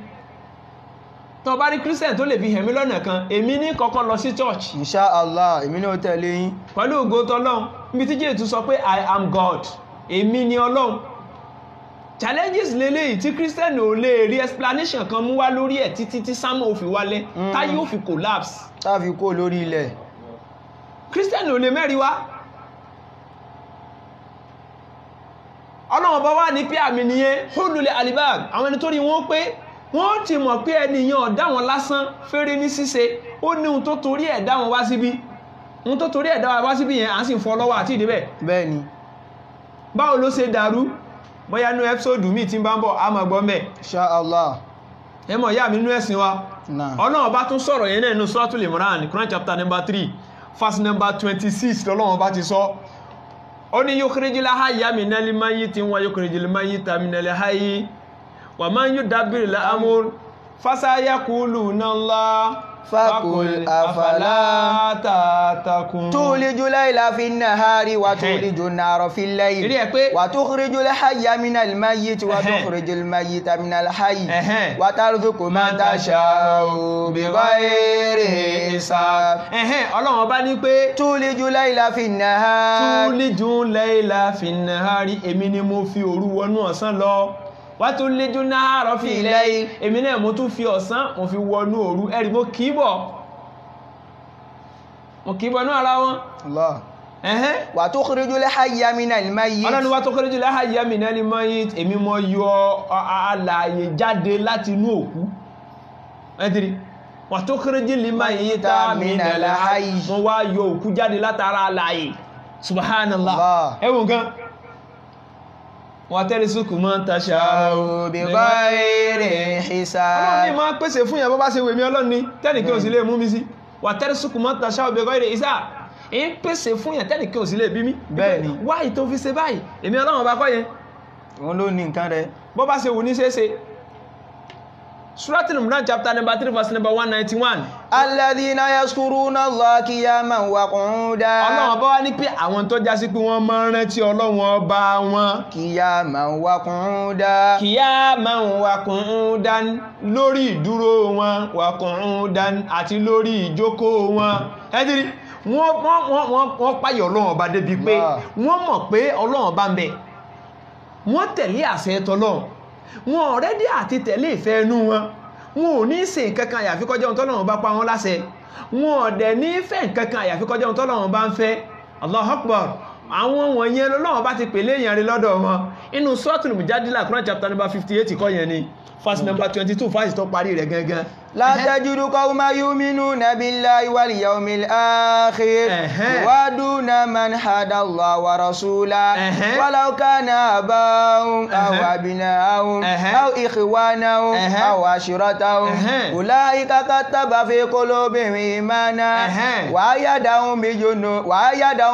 tó bá rí Christian tó lè fi hẹ̀mí lọ́nà kan èmi ní kọ́kọ́ lọ sí church insha Allah èmi ní ó tẹ̀lé yín pẹ̀lú ògo tọ́lọ́run níbi tí Jésù sọ pé I am God èmi ni Ọlọ́run challenges lélẹ́yìí tí Christian ò lè rí explanation kan mú wá lórí ẹ̀ títí tí sámọ̀ ò fi wálẹ̀ táyé ò fi collapse táàfi kó lórí ilẹ̀ Christian ò lè mẹ́rin wá Ọlọ́run bá wá ní pé àmì nìyẹn hulul albab àwọn ẹni tó rí wọn pé wọ́n ti mọ̀ pé ẹnìyàn ọ̀dá wọn lásán fẹ́rẹ́ ní ṣíṣe ó ní ohun tó torí ẹ̀dá wọn wá síbí ohun tó torí ẹ̀dá wọn wá síbí yẹn à ń sì fọ́ lọ́wọ́ àti ìdíbẹ̀ bẹ́ẹ̀ ni báwo ló ṣe dàrú bóyá nú ẹ́písòdù míì tí ń bá ń bọ̀ a máa gbọ́ mẹ́ insha Allah ẹ mọ̀ ìyá mi nínú ẹ̀sìn wa náà Ọlọ́run bá tún sọ̀rọ̀ yẹn náà nínú Suratul Imran Quran chapter number 3 verse number 26 lọ́lọ́run bá ti sọ ó ní yukhrijul hayya minal mayyiti wa yukhrijul mayyita minal hayyi wa man yudabbirul amr fasayaquluna Allah fakul afala tatakun tulijul layla fin nahari wa tulijun nara fil layl wa tukhrijul hayya minal mayyiti wa tukhrijul mayyita minal hayyi wa tarzuqu man tasha'u bighayri hisab Ọlọ́run bá ní pé tulijul layla fin nahari tulijul layla fin nahari èmi ni mo fi òru wọnú ọ̀sán lọ wá tó léjú náà rọ́ fi ilẹ̀ èmi náà mo tún fi ọ̀sán mo fi wọnú òru ẹ̀rì mo kìíbọ̀ ní ara wọn Allah wa tukhrijul hayya minal mayyit Ọlọ́run wá tukhrijul hayya minal mayyit èmi mo yọ alààyè jáde láti inú òkú ẹ̀dìrí wa tukhrijul mayyita minal hayy mo wá yọ òkú jáde látara alààyè subhanallah ẹwùn gan wọ́n tẹ́rì súnkù mọ́ tàṣà bighayri hisab Ọlọ́run ní máa pèsè fún ìyàn bọ́ bá ṣe wèmí Ọlọ́run ní tẹ́nìkí ò sí lè mú mi sí wà tẹ́rì súnkù mọ́ tàṣà bighayri hisab ń pèsè fún ìyàn tẹ́nìkí ò sí lè bí mi bẹ́ẹ̀ni wáyìí tó fi ṣe báyìí èmi Ọlọ́run bá kọ́ yẹn wọ́n ló ní nǹkan rẹ̀ bọ́ bá ṣe wù ní ṣeéṣe Suratul Imran chapter number 3 verse number 191 alladhina yazkuruna Allaha qiyaman wa qu'udan Ọlọ́run bá wá ní pé àwọn tó já sí pé wọ́n máa ń rántí Ọlọ́run ọba wọn qiyaman wa qu'udan qiyaman wa qu'udan lórí ìdúró wọn wa qu'udan àti lórí ìjókòó wọn ẹ́dìrí wọ́n páyọ̀ Ọlọ́run ọba débi pé wọ́n mọ̀ pé Ọlọ́run ọba ń bẹ wọ́n tẹ̀lé àṣẹ t'Ọlọ́run wọn ọ̀rẹ́dí àti tẹ̀lé ìfẹ́ inú wọn wọn ò ní ṣe nǹkankan àyàfi kó jẹ́ ohun t'Ọlọ́run bá pa wọ́n láṣẹ wọn ọ̀dẹ̀ ní fẹ́ nǹkankan àyàfi kó jẹ́ ohun t'Ọlọ́run bá ń fẹ́ Allahu Akbar àwọn wọ̀nyẹn l'Ọlọ́run bá ti pèlé èèyàn rí lọ́dọ̀ wọn inú Suratul Mujadila Quran chapter number 58 kọ́ yẹn ni verse number 22 verse tó parí rẹ̀ gangan la tajidu qawman yu'minuna billahi wal yawmil akhir yuwaduna man hada Allah wa rasulahu walau kana abahum aw abna'ahum aw ikhwanahum aw ashiratahum ulaika kataba fi qulubihim imana wa ayyadahum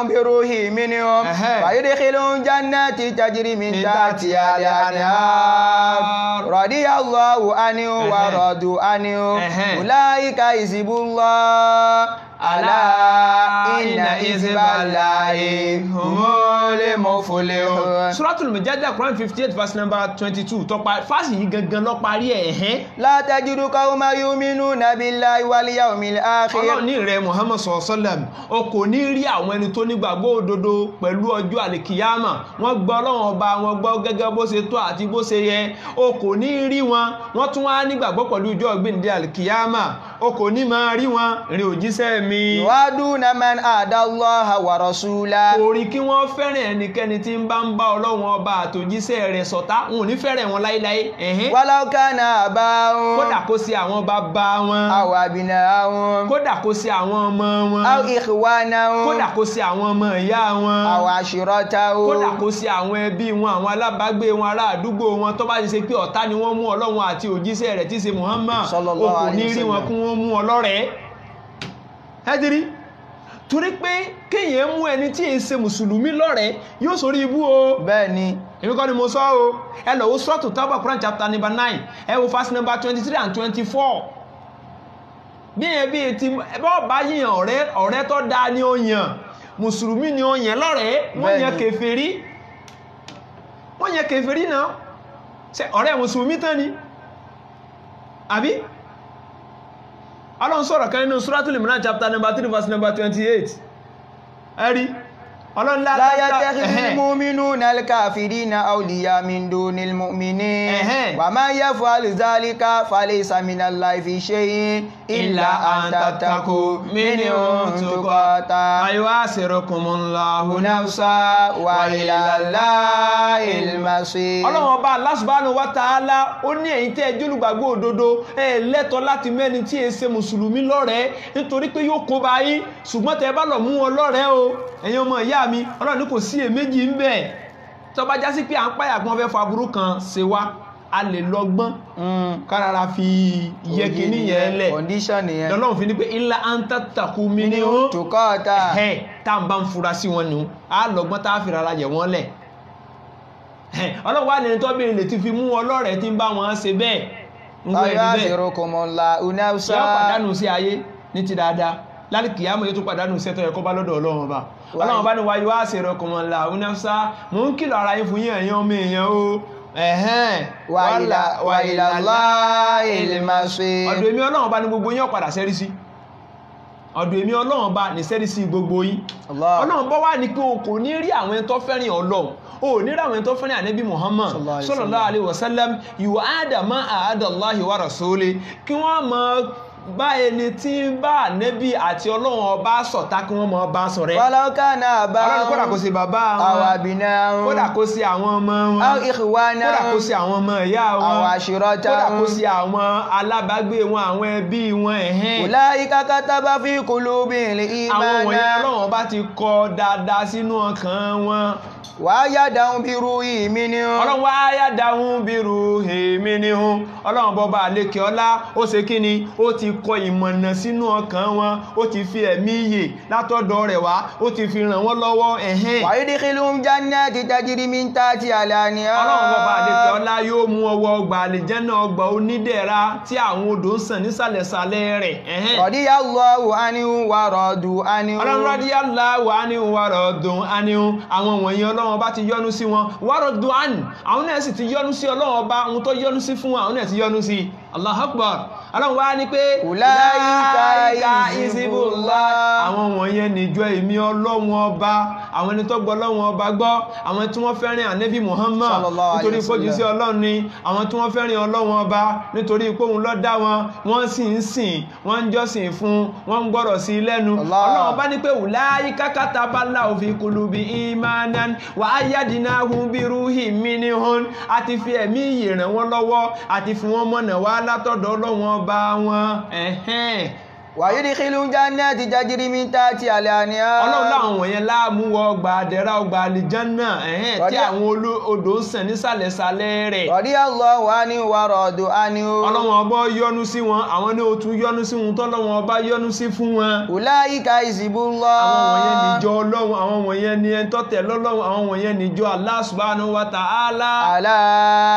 bi ruhin minhum wa yudkhiluhum jannati tajri min tahtiha al-anhar radiyallahu anhu wa radu anhu ulaika hizbullah ala inna hizballahi humul muflihun Suratul Mujadila Quran 58 verse number 22 tó parí fásì yìí gangan ló parí ẹ̀ la tajidu qawman yu'minuna billahi wal yawmil akhir Ọlọ́run ní rẹ̀ Muhammad sallallahu alaihi wasallam o kò ní rí àwọn ẹni tó nígbàgbọ́ òdodo pẹ̀lú ọjọ́ àlìkìyàmà wọ́n gbọ́ Ọlọ́run ọba wọn gbọ́ gẹ́gẹ́ bó ṣe tó àti bó ṣe yẹ o kò ní rí wọn wọ́n tún wá nígbàgbọ́ pẹ̀lú ọjọ́ ìgbéǹde àlìkìyàmà o kò ní máa rí wọn rí òjíṣẹ́ mi yuwaduna man hada Allaha wa rasulahu orí kí wọ́n fẹ́ràn ẹnikẹ́ni tí ń bá ń bá Ọlọ́run ọba àtòjíṣẹ́ rẹ̀ ṣọ̀tá wọn ò ní fẹ́ràn wọn láíláí walau kana abahum kódà kó sí àwọn bàbá wọn aw abna'ahum kódà kó sí àwọn ọmọ wọn aw ikhwanahum kódà kó sí àwọn ọmọ ìyá wọn aw ashiratahum kódà kó sí àwọn ẹbí wọn àwọn alábàágbé wọn ará àdúgbò wọn tó bá ti ṣe pé ọ̀tá ni wọ́n mú Ọlọ́run àti òjíṣẹ́ rẹ̀ tí ṣe Muhammad o kò ní rí wọn kún wọ́n mú ọlọ́rẹ̀ẹ́ ẹ́dìrí torí pé kéèyàn mú ẹni tí è ṣe mùsùlùmí lọ́rẹ̀ẹ́ yóò sórí ibú o bẹ́ẹ̀ ni èmi kọ́ ni mo sọ o ẹ lọ wo Suratu Tawbah Quran chapter number 9 ẹ wo verse number 23 and 24 bí yẹn bí ti bọ́ bá yíyan ọ̀rẹ́ tó dáa ni ó yàn mùsùlùmí ni ó yàn lọ́rẹ̀ẹ́ wọ́n yàn kèfèrí náà ṣe ọ̀rẹ́ mùsùlùmí tán ni àbí Ọlọ́run sọ̀rọ̀ kan nínú Suratul Imran chapter number 3 verse number 28 ẹ̀rí Ọlọ́run la yattakhidhul mu'minuna al-kafirina awliya min dunil mu'minin wa man yaf'al dhalika falaysa minallahi fi shay'in illa an tattaqu minhum tuqata wa yu'asirukumullahu nafsan wa ilallahil masir. Ọlọ́run Ọba Allah subhanahu wa ta'ala ó ní ẹ̀yin tẹ́ jólùgbàgbọ́ òdodo ẹ lẹ́tọ̀ọ́ láti mẹ́ni tí ẹ ṣe mùsùlùmí lọ́rẹ̀ẹ́ nítorí pé yóò kó bá yín ṣùgbọ́n tẹ́ bá lọ mú wọn lọ́rẹ̀ẹ́ o ẹ̀yin ọmọ ìyá mi Ọlọ́run ní kò sí èméjì ń bẹ tó bá já sí pé à ń páyà gbọ́n fẹ́ fa burú kan ṣe wá a lè lọ́gbọ́n kárara fi yẹkì níyẹn lẹ̀ lọ́lọ́run fi ní pé illa an tattaqu minhum tuqata tá ń bá ń fura sí wọn nù á lọ́gbọ́n tá fi rárá yẹ̀ wọ́n lẹ̀ Ọlọ́run wá lẹ́ni tó bèèrè lè ti fi mú ọlọ́rẹ̀ tí ń bá wọn ṣe bẹ́ẹ̀ yóò pàdánù sí ayé ní ti dáadáa lálìkìyàmọ̀ yóò tún pàdánù sí ẹ̀tọ́ ẹ̀kọ́ bá lọ́dọ̀ Ọlọ́run Ọba Ọlọ́run bá ní wáyé wá sí ẹ̀rọkùnmọ̀lá unáfsá mò ń kìlọ̀ ara yín fún yín ẹ̀yin ọmọ èèyàn o wa ilallahil masir. ọ̀dọ̀ èmi Ọlọ́run Ọba ní gbogbo yín ó padà sẹ́rí sí ọ̀dọ̀ èmi Ọlọ́run Ọba ní sẹ́rí sí gbogbo yín Ọlọ́run bọ́ wá ní pé o kò ní rí àwọn ẹni tó fẹ́ràn Ọlọ́run o ní rí àwọn ẹni tó fẹ́ràn Ànábì Muhammad sallallahu alaihi wasallam ìwà àdàmọ́ àádọ́láhi wa rasuli kí wọ́n mọ bá ẹni tí ń bá Ànábì àti Ọlọ́run Ọba ṣọ̀tá kí wọ́n mọ bá ṣọ̀rẹ́ walau kana abahum kódà kó sí bàbá wọn aw abnahum kódà kó sí àwọn ọmọ wọn aw ikhwanahum kódà kó sí àwọn ọmọ ìyá wọn aw ashiratahum kódà kó sí àwọn alábàágbé wọn àwọn ẹbí wọn ulaika kataba fi qulubihil iman àwọn wọ̀nyẹn Ọlọ́run Ọba ti kọ dáadáa sínú ọkàn wọn wa ayyadahum bi ruhin minhu Ọlọ́run wa ayyadahum bi ruhin minhu Ọlọ́run bọba àlékè ọlá ó ṣe kíni ó ti kọ ìmọ̀nà sínú ọkàn wọn ó ti fi ẹ̀mí ìyè látọ̀dọ̀ rẹ̀ wá ó ti fi ràn wọ́n lọ́wọ́ wa yudkhiluhum jannati tajri min tahtiha al-anhar Ọlọ́run bọba àlékè ọlá yóò mú ọwọ́ ọgbà àlìjẹ́nà ọgbà onídẹ̀ra tí àwọn odò ń sàn nísàlẹ̀sàlẹ̀ rẹ̀ radiyallahu anhu wa radu anhu Ọlọ́run radiyallahu anhu wa radu anhu àwọn wọ̀nyí Ọlọ́run Ọba ti yọ́nú sí wọn wa radu anhu àwọn náà sì ti yọ́nú sí Ọlọ́run Ọba ohun tó yọ́nú sí fún wọn àwọn náà ti yọ́nú sí Allahu Akbar Ọlọ́run wá ní pé ulaika hizbullah àwọn wọ̀nyẹn níjọ èmi Ọlọ́run Ọba àwọn ẹni tó gbọ́ Ọlọ́run Ọba gbọ́ àwọn tí wọ́n fẹ́ràn Ànábì Muhammad nítorí pójú sí Ọlọ́run ni àwọn tí wọ́n fẹ́ràn Ọlọ́run Ọba nítorí pé òun ló dá wọn wọ́n sì ń sìn wọ́n ń jọ́sìn fún wọ́n ń gbọ́rọ̀ sí lẹ́nu Ọlọ́run Ọba ní pé ulaika kataballahu fi qulubi imanan wa ayyadnahum bi ruhin minhu àti fi ẹ̀mí ìyè ràn wọ́n lọ́wọ́ àti fi wọ́n mọ̀nà wá látọ̀dọ̀ Ọlọ́run Ọba wọn wa yudkhiluhum jannati tajri min tahtiha al-anhar Ọlọ́run láwọn wọ̀nyẹn láàmú wọ ọgbà àdẹ̀rà ọgbà àlìjánà tí àwọn odò ń sàn nísàlẹ̀sàlẹ̀ rẹ̀ radiyallahu anhu wa radu anhu Ọlọ́run Ọba yọ́nú sí wọn àwọn ní ó tún yọ́nú sí wọn tọ́lọ́run Ọba yọ́nú sí fún wọn ulaika hizbullah àwọn wọ̀nyẹn níjọ Ọlọ́run àwọn wọ̀nyẹn ní ẹni tó tẹ̀lé Ọlọ́run àwọn wọ̀nyẹn níjọ Allah subhanahu wa ta'ala ala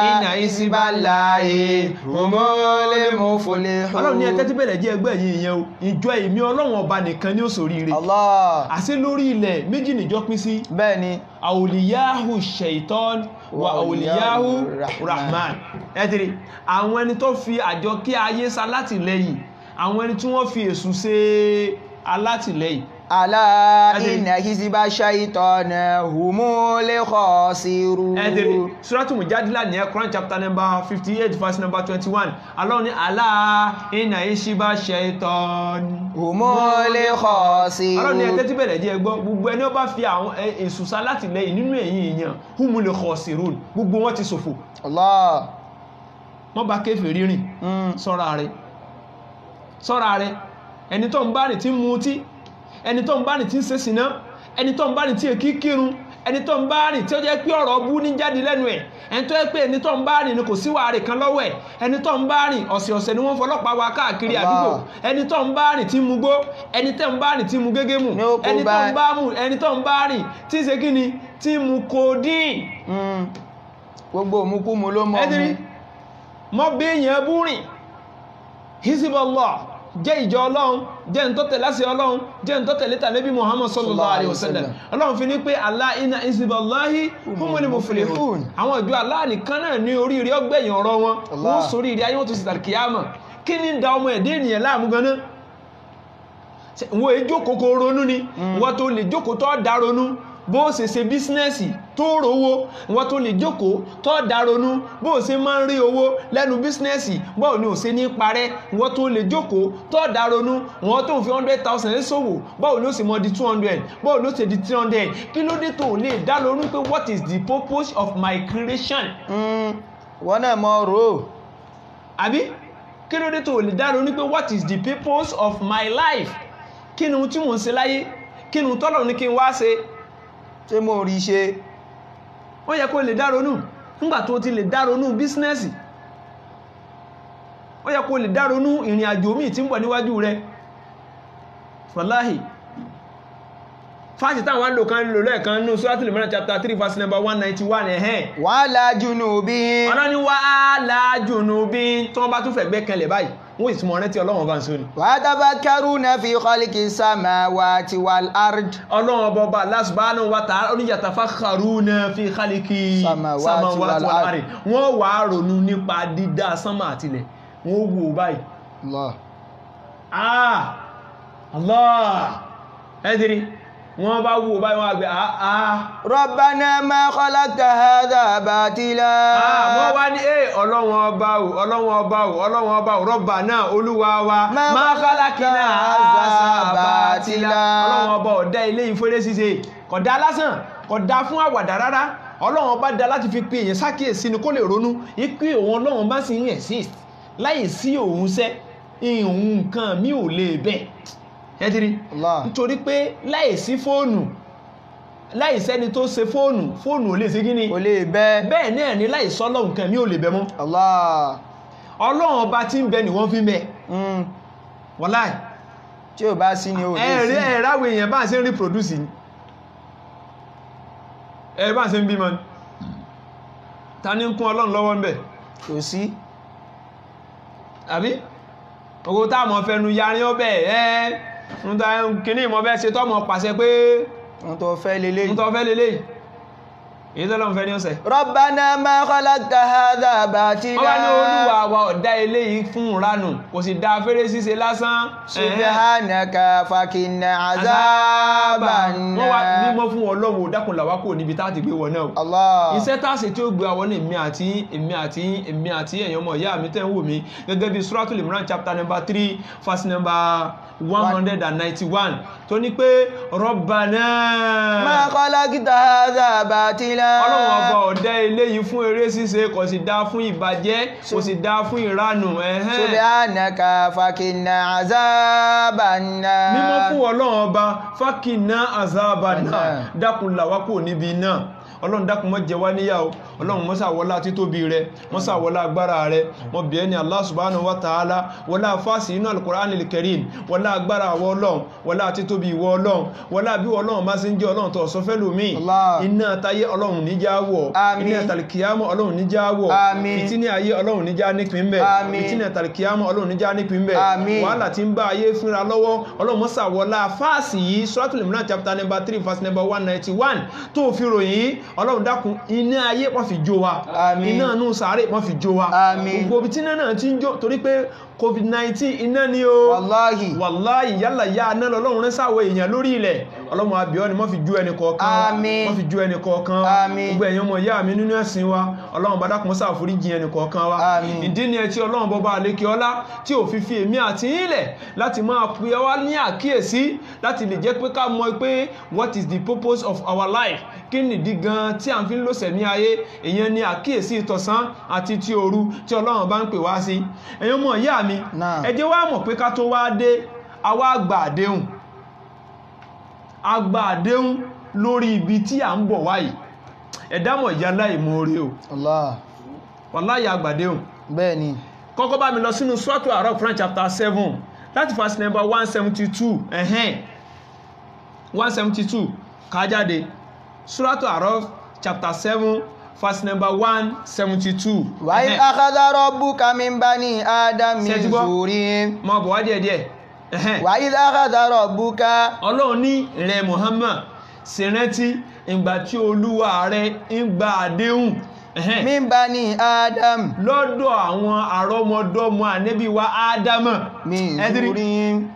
inna hizballahi humul muflihun muflihun. Ọlọ́run ní ẹ̀tẹ́ tí bẹ̀rẹ̀ jẹ́ ẹgbẹ́ yìí yẹn o ìjọ èmi Ọlọ́run Ọba nìkan ní ó ṣoríire. Allah. àṣẹ lórí ilẹ̀ méjì níjọ pín sí Bẹ́ẹ̀ni. àwòlíyáhù shaitan wa àwòlíyáhù rahman ẹ̀tìrí àwọn ẹni tó fi àjọ kí ayé sálátìlẹ́yìn àwọn ẹni tí wọ́n fi èṣù ṣe alátìlẹ́yìn. Ala inna hizba shaitana humul khasirun. ẹ̀tìrí Suratul Mujadila ní Quran chapter number 58 verse number 21 Allah ní ala inna hizba shaitan humul khasirun. Allah ní ẹ̀tẹ́ tí bẹ̀rẹ̀ jẹ́ gbọ́ gbogbo ẹni ó bá fi àwọn èṣù sálátìlẹ́yìn nínú ẹ̀yin èèyàn humul khasirun gbogbo wọn ti ṣòfò. Allah. wọ́n bá kéfèrí rìn sọ́ra rẹ̀ ẹni tó ń bá rìn tí ń mutí ẹni tó ń bá rìn tí ń ṣe sìná ẹni tó ń bá rìn tí èkí kírun ẹni tó ń bá rìn tí ó jẹ́ pé ọ̀rọ̀ bú ní jáde lẹ́nu ẹ̀ ẹni tó jẹ́ pé ẹni tó ń bá rìn ni kò sí wàárẹ̀ kan lọ́wọ́ ẹ̀ ẹni tó ń bá rìn ọ̀sẹ̀ọ̀sẹ̀ ni wọ́n fọlọ́pàá wa káàkiri àdúgbò ẹni tó ń bá rìn tí mu gbó ẹni tó ń bá rìn tí mu gégé mu ẹni tó ń bá rìn tí ṣe kí ni tí mu codeine. gbogbo òmùkúmu ló mọ́ mọ́ bí èèyàn bú rìn Hizballah jẹ́ ìjọ ọlọ́run jẹ́ ń tó tẹ̀lé àṣẹ ọlọ́run jẹ́ ń tó tẹ̀lé tànábì Muhammad sallallahu alaihi wasallam ọlọ́run fi ní pé ala inna hizballahi humul muflihun àwọn ìjọ Allah nìkan náà ní oríire ọgbẹ̀yìn ọ̀rọ̀ wọn wọ́n sórí ìrí ayé wọn tó sì tàlkìyàmọ̀ kí ní da ọmọ ẹ̀dẹ́ ènìyàn láàmú ganan wọ́n èjókòó ronú ni wọ́n tó lè jókòó tó dá ronú bó ṣe ṣe bísínẹ́sì tó rówó wọ́n tó lè jókòó tó dá ronú bó ṣe máa ń rí owó lẹ́nu bísínẹ́sì báwo ni ò ṣe ní parẹ́ wọ́n tó lè jókòó tó dá ronú wọ́n tó fi 100,000 ṣòwò báwo ni ó ṣe mọ di 200 báwo ni ó ṣe di 300 kí ló dé tó lè dá ronú pé what is the purpose of my creation. wọ́n náà mọ̀ rò àbí kí ló dé tó lè dá ronú pé what is the purpose of my life kí ni ohun tí mò ń ṣe láyé kí ni tọ́lọ̀ ní kí n wá ṣe tí mo rí ṣe. ó yẹ kó lè dá ronú nígbà tó ti lè dá ronú bísínẹ́sì ó yẹ kó lè dá ronú ìrìn àjò míì tí ń bọ̀ níwájú rẹ̀ wàláhì fásitì táwọn lò kan lò lẹ́ẹ̀kan nínú Suratul Imran chapter 3 verse number 191 ẹ̀hẹ́n wala junubin ọ̀nà ni wala junubin tí wọ́n bá tún fẹ́ gbé kẹlẹ̀ báyìí wọ́n ìsúnmọ̀ rẹ̀ tí Ọlọ́run bá ń sóní wa tafakkaruna fi khalqis samawati wal ard Ọlọ́run bọba Allah subhanahu wa ta'ala ó ní yatafakkaruna fi khalqis samawati wal ard wọ́n wá ronú nípa dídá sánmà àtilẹ̀ wọ́n wò báyìí Allah ẹ̀dìrí wọ́n bá wò báyìí wọ́n àgbẹ̀ Rabbana ma khalaqta hadha batila wọ́n wá ní Ọlọ́run ọba ò Rabbana olúwa wa ma khalaqna hadha batila Ọlọ́run ọba ò dá ilé ìfẹ́rẹ́ ṣíṣe kò dá lásán kò dá fún àwàdà rárá Ọlọ́run ọba dá láti fi pe èyàn sákèsí ni kó lè ronú ipé òun Ọlọ́run bá sì ń exist láì sí òun sẹ́ ìhun nǹkan mi ò lè bẹ́ẹ̀ ẹ̀dìrí nítorí pé láìsí fóònù láìsẹ́ni tó ṣe fóònù ò lè ṣe gíní ò lè bẹ́ bẹ́ẹ̀ náà ní láìsí Ọlọ́run kan mí ò lè bẹ́ mọ́ Ọlọ́run ọba tí ń bẹ ni wọ́n fi mẹ́ wàláì tí ò bá sí ni ò lè sí ẹ̀ráwọ̀ èèyàn bá ṣe ń reproduce ni ẹ̀ bá ṣe ń bímọ ta ní ń kún Ọlọ́run lọ́wọ́ ń bẹ̀ kò sí àbí ogo tá mọ̀ fẹnu yarin ọbẹ̀ kìíní ìmọ̀ bẹ́ ṣe tọ́mọ̀ pàṣẹ pé ń tó fẹ́ lélẹ̀ èyí tọ́lọ́run fẹ́ ní ọ̀sẹ̀ Rabbana ma khalaqta hadha batila wọ́n ní olúwa wa ọ̀dá ilé yìí fún ìranù kò sì dá fẹ́rẹ́ ṣíṣe lásán subhanaka fakina azaban wọ́n wá mímọ́ fún Ọlọ́run dákun là wá kò níbi táti gbé wọn náà iṣẹ́ tàṣe tí ó gbé àwọn èmi àti ẹ̀yàn ọmọ ìyá mi tẹ́ ń wò mí gẹ́gẹ́ bí Suratul Imran chapter number 3 verse number 191 tó ní pé Rabbana ma khalaqta hadha batila Ọlọ́run ọba ọ̀dá ilé yìí fún eré ṣíṣe kò sì dá fún ìbàjẹ́ kò sì dá fún ìranù subhanaka fakina azabanna mímọ́ fún Ọlọ́run ọba fakina azabanna dákun là wá kúrò níbi náà Ọlọ́run dákun mọ́ jẹ wá níyà o Ọlọ́run mọ́ ṣàwọlá títóbi rẹ mọ́ ṣàwọlá agbára rẹ mọ́ bí ẹni Allah subhanahu wa ta'ala wọlá fásí inú al-Qur'anil Karim wọlá agbára àwọ Ọlọ́run wọlá títóbi ìwọ Ọlọ́run wọlá bí Ọlọ́run má sí ń jẹ́ Ọlọ́run tó sọ fẹ́ lómi iná tayé Ọlọ́run níjà wọ̀ iná tàlìkìyàmọ́ Ọlọ́run níjà wọ̀ ìtínì ayé Ọlọ́run níjà nípìn bẹ̀ ìtínì tàlìkìyàmọ́ Ọlọ́run níjà nípìn bẹ̀ wàhálà tí ń bá ayé fúnra lọ́wọ́ Ọlọ́run mọ́ ṣàwọlá fásí yìí Suratul Imran chapter number 3 verse number 191 tó fi ròyìn Ọlọ́run dákun iná ayé wọ́n fi jó wa iná nù sàárè wọ́n fi jó wa gbogbo tí náà ti ń jó torí pé COVID-19 iná ni o wàláhì yálà yá náà lọ́lọ́run rẹ́ sáwọ èèyàn lórí ilẹ̀ Ọlọ́run àbíọ́ ni wọ́n fi jó ẹni kọ̀ọ̀kan wọ́n fi jó ẹni kọ̀ọ̀kan gbogbo ẹ̀yin ọmọ ìyá mi nínú ẹ̀sìn wa Ọlọ́run bá dákun ṣàforíjì ẹni kọ̀ọ̀kan wa ìdí ni ẹ tí Ọlọ́run bọba àlékè ọlá tí ò fi fi èmi àti ilẹ̀ láti máa pè wá ní àkíyèsí láti lè jẹ́ pé ká mọ̀ pé what is the purpose of our life kí nìdí gan tí à ń fi ń lò sẹ̀mí ayé èyàn ni àkíyèsí ìtọ̀sán àti ti òru tí Ọlọ́run bá ń pè wá sí ẹ̀yin ọmọ ìyá mi ẹ jẹ́ wá mọ̀ pé ká tó wá dé àwa àgbà àdéhùn lórí ibi tí à ń bọ̀ wáyìí ẹ̀dámọ̀ ìyá láì mú orí o wàláyà àgbàdéhùn bẹ́ẹ̀ni kọ́kọ́ bá mi lọ sínú Suratul A'raf chapter 7 láti verse number 172 172 kájáde Suratul A'raf chapter 7 verse number 172. Wa idh akhadha rabbuka min bani Adam min zurihim. Mọ̀ bọ̀ wá díẹ̀díẹ̀. Wa idh akhadha rabbuka. Ọlọ́run ní rẹ̀ Muhammad ṣe rántí ìgbà tí Olúwa rẹ̀ ń gba àdéhùn min bani Adam lọ́dọ̀ àwọn àrọ́mọdọ́mọ ànábì wa Ádámà min zurihim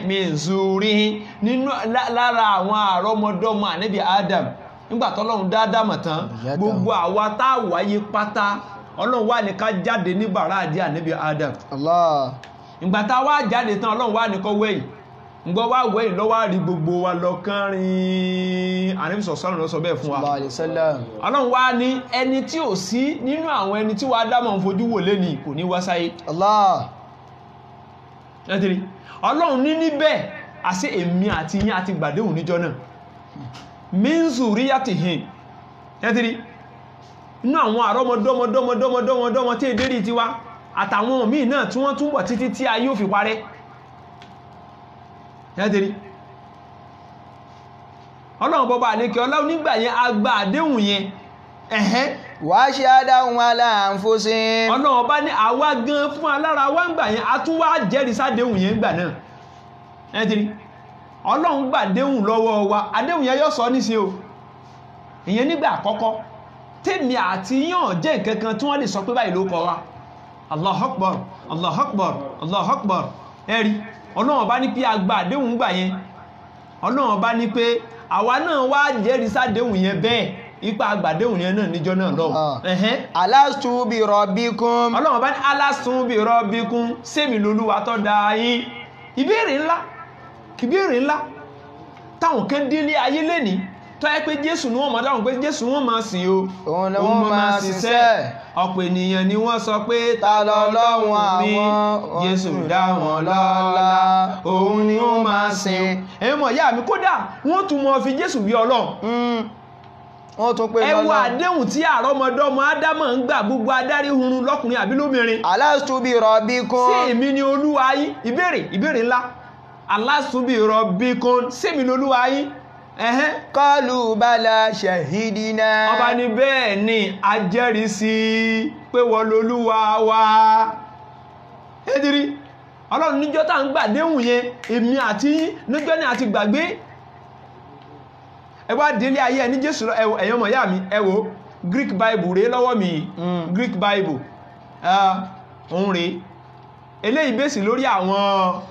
min zurihim nínú lára àwọn àrọ́mọdọ́mọ ànábì Adam nígbà tọ́lọ́run dá Ádámà tán gbogbo àwa tá wáyé pátá Ọlọ́run wá ní ká jáde ní bàrádì ànábì Adam. Allah. Ìgbà tá wá jáde tán Ọlọ́run wá ní kó wẹ̀yìn ǹgbọ́ wá wẹ̀yìn lọ́wọ́ rí gbogbo wa lọ́kàn rìn ànábì sọ̀sọ́rọ̀ lọ sọ bẹ́ẹ̀ fún wa. Ọlọ́run wá ní ẹni tí ò sí nínú àwọn ẹni tí wá Ádámà ń fojú wò lẹ́ni kò ní wá sáyé. Allah. Ẹ̀tìrí Ọlọ́run ní níbẹ̀ àṣẹ èmi àti yín àti gbàdéhùn níjọ́ náà min zuriyatihim. Ẹ̀tìrí inú àwọn àrọ́mọdọ́mọdọ́mọdọ́mọdọ́mọ tí èdèrí ti wá àtàwọn míì náà tí wọ́n túnbọ̀ títí tí ayé ò fi parẹ́. Ẹ̀tìrí Ọlọ́run bọ́bá àlékẹ́ Ọlọ́run nígbà yẹn a gba àdéhùn yẹn wa shahadahum ala anfusihim. Ọlọ́run bá ní àwa gan fún alára wa ń gbà yẹn a tún wá jẹ́rìí sádéhùn yẹn gbà náà. Ẹ̀tìrí Ọlọ́run gbà déhùn lọ́wọ́ wa àdéhùn yẹn yóò sọ ní sí o ìyẹn nígbà àkọ́kọ́ tèmi àti yàn jẹ́ nǹkankan tí wọ́n lè sọ pé báyìí ló kọ wa. Allahu Akbar Allahu Akbar Allahu Akbar. Ẹ̀rí Ọlọ́run bá ní pé a gba àdéhùn gbà yẹn Ọlọ́run bá ní pé àwa náà wá jẹ́rìí sádéhùn yẹn bẹ́ẹ̀ ipa àgbàdéhùn yẹn náà níjọ́ náà lọ́wọ́. Alastu bi rabbikum. Ọlọ́run bá ní alastu bi rabbikum sẹ́mi lolúwa tó dá yín. Ìbéèrè ńlá táwọn kan délé ayé lẹ́ni tó yẹ pé Jésù ni wọ́n máa dáhùn pé Jésù wọ́n máa sìn o òun ni wọ́n máa ṣiṣẹ́. Ọ̀pọ̀ ènìyàn ni wọ́n sọ pé ta lọ́lọ́run àwọn Jésù dá wọn lọ́lá òun ni wọ́n máa sìn. Ẹ̀mọ̀ ìyá mi kódà wọ́n tún mọ́ fi Jésù bí Ọlọ́run. Wọ́n tún pé lọ́lọ́run. Ẹ wo àdéhùn tí àrọ́mọdọ́mọ Ádámà ń gbà gbogbo adarí hurun lọ́kùnrin àbí lóbìnrin. Alastu bi rabbikum. Sí èmi ni Olúwa yín. Ìbéèrè ńlá. Alastu bi rabbikum sí èmi ni Olúwa yín. Qalu bala shahidina. Ọba ní bẹ́ẹ̀ ni a jẹ́rìí sí pé wọ́n lolúwa wa. Ẹ̀dìrí Ọlọ́run níjọ́ tá ń gbàdéhùn yẹn èmi àti níjọ́ ní àti gbàgbé. Ẹ wá délé ayé ẹni Jésù ẹ̀yàn mọ̀ yá mi ẹ wò Greek Bible rèé lọ́wọ́ mi. Greek Bible òun rèé eléyìí bèsì lórí àwọn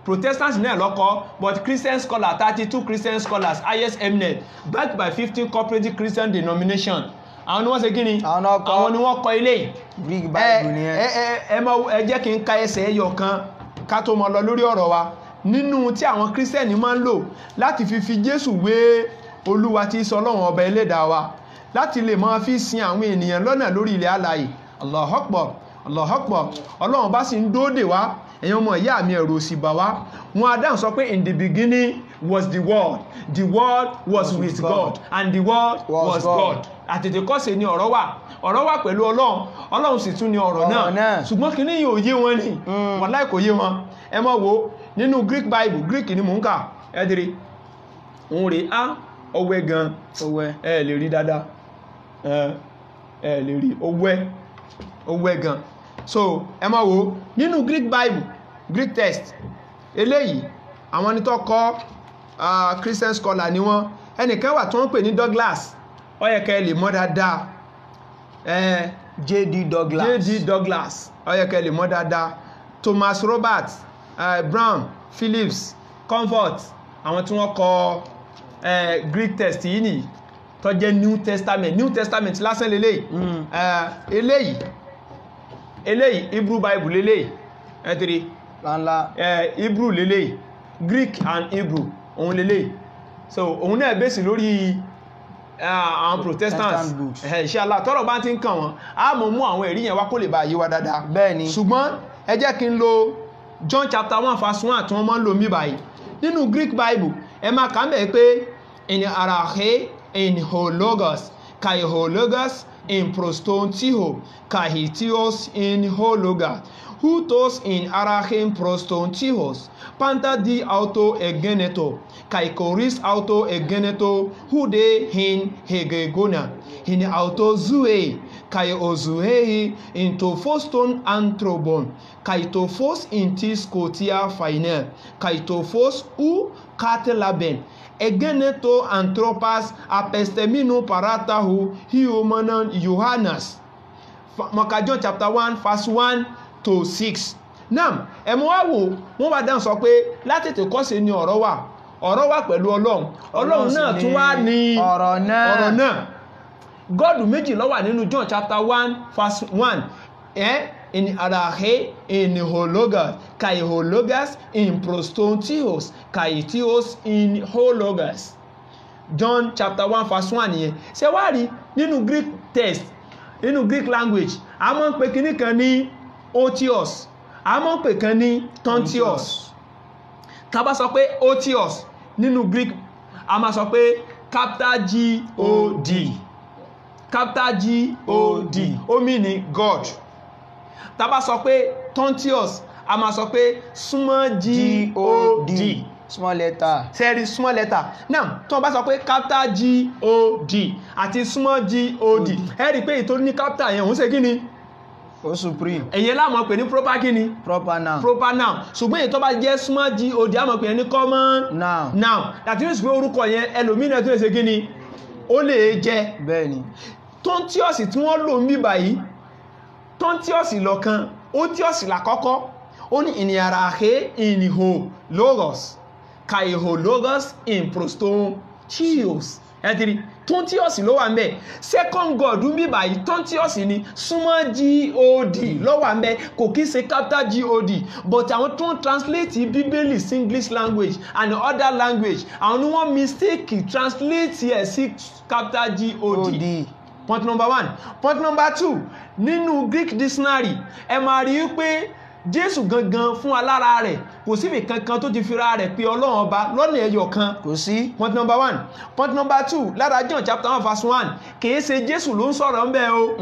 Protestants náà lọ́kọ́ but Christian scholars 32 Christian scholars highest eminent backed by 15 cooperative Christian denomination. Àwọn ni wọ́n ṣe gíní àwọn ni wọ́n kọ ilé. Greek Bible ni ẹ jẹ́ kí n ka ẹsẹ̀ ẹyọ kan ká tó mọ lọ lórí ọ̀rọ̀ wa nínú tí àwọn Christian máa ń lò láti fi Jésù wé Olúwa tí sọ Ọlọ́run ọba ẹlẹ́dàá wa láti lè máa fi sin àwọn ènìyàn lọ́nà lórí ilẹ̀ alààyè. Allahu Akbar Allahu Akbar. Ọlọ́run bá sì ń dóde wá ẹ̀yin ọmọ ìyá mi ẹ̀rù òsì bà wá. Wọn Ádámù sọ pé in the beginning was the word was with God and the word was God. Àtètèkọ́ṣe ni ọ̀rọ̀ wà pẹ̀lú Ọlọ́run sì tún ni ọ̀rọ̀ náà ṣùgbọ́n kí ní yóò yé wọn ni wàláhì kò yé wọn. Ẹ máa wò nínú Greek Bible Greek ni mò ń kà ẹ̀dìrí òun rè á ọwẹ́ gan ẹ lè rí dáadáa ẹ lè rí ọwẹ́ gan. So ẹ máa wò nínú Greek Bible Greek text eléyìí àwọn ẹni tó kọ Christian scholar ni wọ́n ẹnìkan wà tó ń pè ní Douglas ó yẹ kẹ́ lè mọ̀ dáadáa J.D. Douglas ó yẹ kẹ́ lè mọ̀ dáadáa Thomas Robert Brown Phillips Comfort àwọn tí wọ́n kọ Greek text yìí nìyí tó jẹ́ New Testament lásán lélẹ́yìí eléyìí Hebrew Bible lélẹ́yìí ẹ̀tìrí Hebrew lélẹ́yìí Greek and Hebrew òun lélẹ́yìí so òun náà bẹ́sì lórí àwọn Protestants inshallah tọ́rọ̀ bá ti ń kàn wọ́n a mọ̀ mú àwọn ẹ̀rí yẹn wá kó lè bá yé wa dáadáa bẹ́ẹ̀ni ṣùgbọ́n ẹ jẹ́ kí n lo John chapter 1 verse 1 tí wọ́n máa ń lò mí báyìí nínú Greek Bible ẹ máa kà ń bẹ̀ pé in arache in hologos kai hologos in prostontiho kai theos in hologa hutos in arache prostontios panta di auto egeneto kai choris auto egeneto hude in hegegona in autozoe kai ozoe in tophoston anthropon kai tophos in tiscotia final kai tophos u catelaben egeneto anthropas apestemino paratahu humanan Johannes. John chapter 1 verse 1 to 6. Now ẹmọ wá wò wọ́n wá dáhùn sọ pé látètè kọ́ṣe ni ọ̀rọ̀ wà pẹ̀lú Ọlọ́run náà tún wá ní ọ̀rọ̀ náà. God méjì ló wà nínú John chapter 1 verse 1. In arahe in hologas kai hologas in prostontios kai tios in hologas. John chapter 1 verse 1 yẹn ṣé wá rí nínú Greek text nínú Greek language a máa ń pè kíní kan ní otios a máa ń pè kan ní tontios. Tá bá sọ pé otios nínú Greek a máa sọ pé capital God, capital God ó mean ní God. Tá bá sọ pé tontios a máa sọ pé small God, small letter, sẹ́rí small letter. Now tó bá sọ pé capital God àti small God ẹ rí pé ètò ní capital yẹn òun ṣe kí ni ó supreme, èyí láàmọ̀ pé ní proper kí ni proper noun, ṣùgbọ́n èyí tó bá jẹ́ small God àmọ̀ pé ní common noun. Láti ní ṣùgbọ́n orúkọ yẹn ẹlòmínà tó lè ṣe kí ni ó lè jẹ́ bẹ́ẹ̀ni. tontios tí wọ́n lò ń bí báyìí tontios lọ́kan otios lákọ́kọ́ ó ní ìnìyàràhé ìnìhò logos kaiho logos in prostontios ẹ̀tìrí tontios ló wà ń bẹ̀. Second God ń bí báyìí tontios ni small God ló wà ń bẹ̀, kò kí ṣe capital God. But àwọn tó ń translate bíbélì sí English language and other language àwọn ni wọ́n mistake translate ẹ̀ sí capital God. Point number 1. Point number 2, nínú Greek dictionary ẹ máa rí pé Jésù gangan fún alára rẹ̀ kò síbi kankan tó ti fira rẹ̀ pé Ọlọ́run ọba lọ́nà ẹyọ kan, kò sí. Point number 1. Point number 2, lára John chapter 1 verse 1 kìí ṣe Jésù ló ń sọ̀rọ̀ ń bẹ̀ o.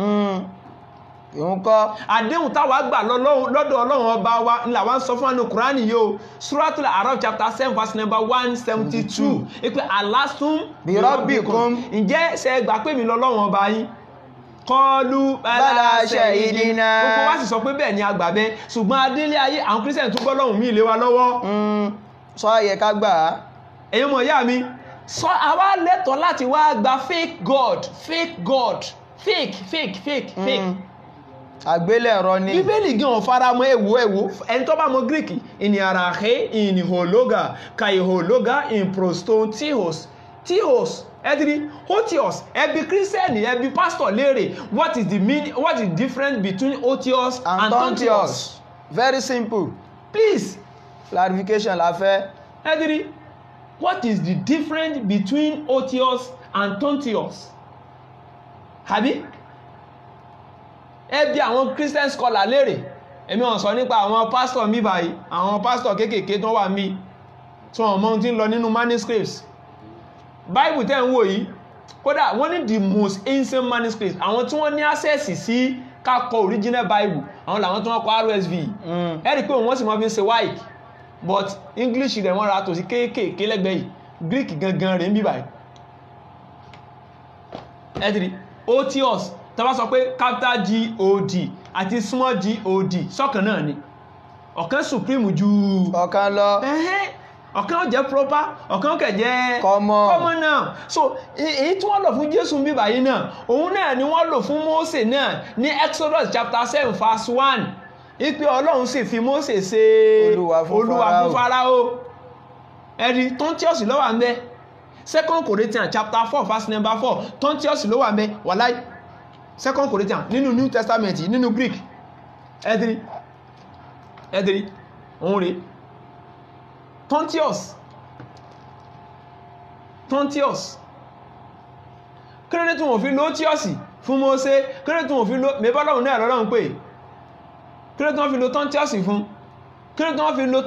Ìhun kọ́. Àdéhùn táwa gbà lọ́dọ̀ Ọlọ́run ọba wa ńlá wa ń sọ fún àánú Kùránì yìí o. Suratul Araf chapter 7 verse number 172. Ìpè alastum birabbikum. Ǹjẹ́ ṣe gbà pé mi lọ́lọ́run ọba yín? Kọlu bala shahidina. Gbogbo wa sì sọ pé bẹ́ẹ̀ ni àgbàbẹ́, ṣùgbọ́n adélé ayé àwọn Christian tún gbọ́ lọ́hùn mí lé wa lọ́wọ́. Sọ ayẹ ká gbà á. Ẹ̀yin mọ̀ ìyá mi, sọ àwa lẹ́tọ̀ọ́ láti wá gba fake God, fake. Àgbélẹ̀rọ ni. Bíbélì gan fara mọ́ ẹ̀wò ẹni tó bá mọ̀ Greek ìní àràhé ìní hologa kai hologa in prostontios ẹ̀dìrí otios ẹbí Christian ẹbí pastor léèrè what is the difference between otios and tontios? Very simple. Please clarification la fẹ́. ẹ̀dìrí what is the difference between otios and tontios? Àbí ẹbí àwọn Christian scholar léèrè. Èmi wọ́n sọ nípa àwọn pastor mi báyìí, àwọn pastor kéékèèké tó wà mí tí wọ́n mọ̀ tí ń lọ nínú manuscripts. Bible tẹ́ ń wò yìí kódà wọ́n ní the most ancient manuscripts, àwọn tí wọ́n ní access sí kákọ original Bible àwọn làwọn tí wọ́n kọ RSV. Ẹ rí pé wọ́n sì máa fi ń ṣe white but English rẹ̀ wọ́n ra tò sí kéékèèké lẹ́gbẹ̀ẹ́ yìí, Greek gangan rẹ̀ ń bí báyìí. Ẹ ti rí otios tá bá sọ pé capital God àti small God sọ́kan náà ni, ọ̀kan supreme ju ọ̀kan lọ. Ọ̀kan ó jẹ́ proper, ọ̀kan ó kẹ̀ jẹ́ common noun. So èyí tí wọ́n lò fún Jésù ń bí báyìí náà òun náà ni wọ́n lò fún Mósè náà ní Exodus chapter 7 verse 1. Ìpè Ọlọ́run sì fi Mósè ṣe olúwa fún Fáráò. Ẹ̀rí tontios ló wà ń bẹ̀. 2 Corinthians chapter 4 verse number 4 tontios ló wà ń bẹ̀ wàláì. 2 Corinthians nínú New Testament nínú Greek ẹ̀dìrí òun rèé tontios kílódé tí wọ́n fi lo otios fún Mósè, kílódé tí wọ́n fi lo mẹ́bọ́lọ́run náà lọ́lọ́run pé kílódé tí wọ́n fi lo tontios fún, kílódé tí wọ́n fi lo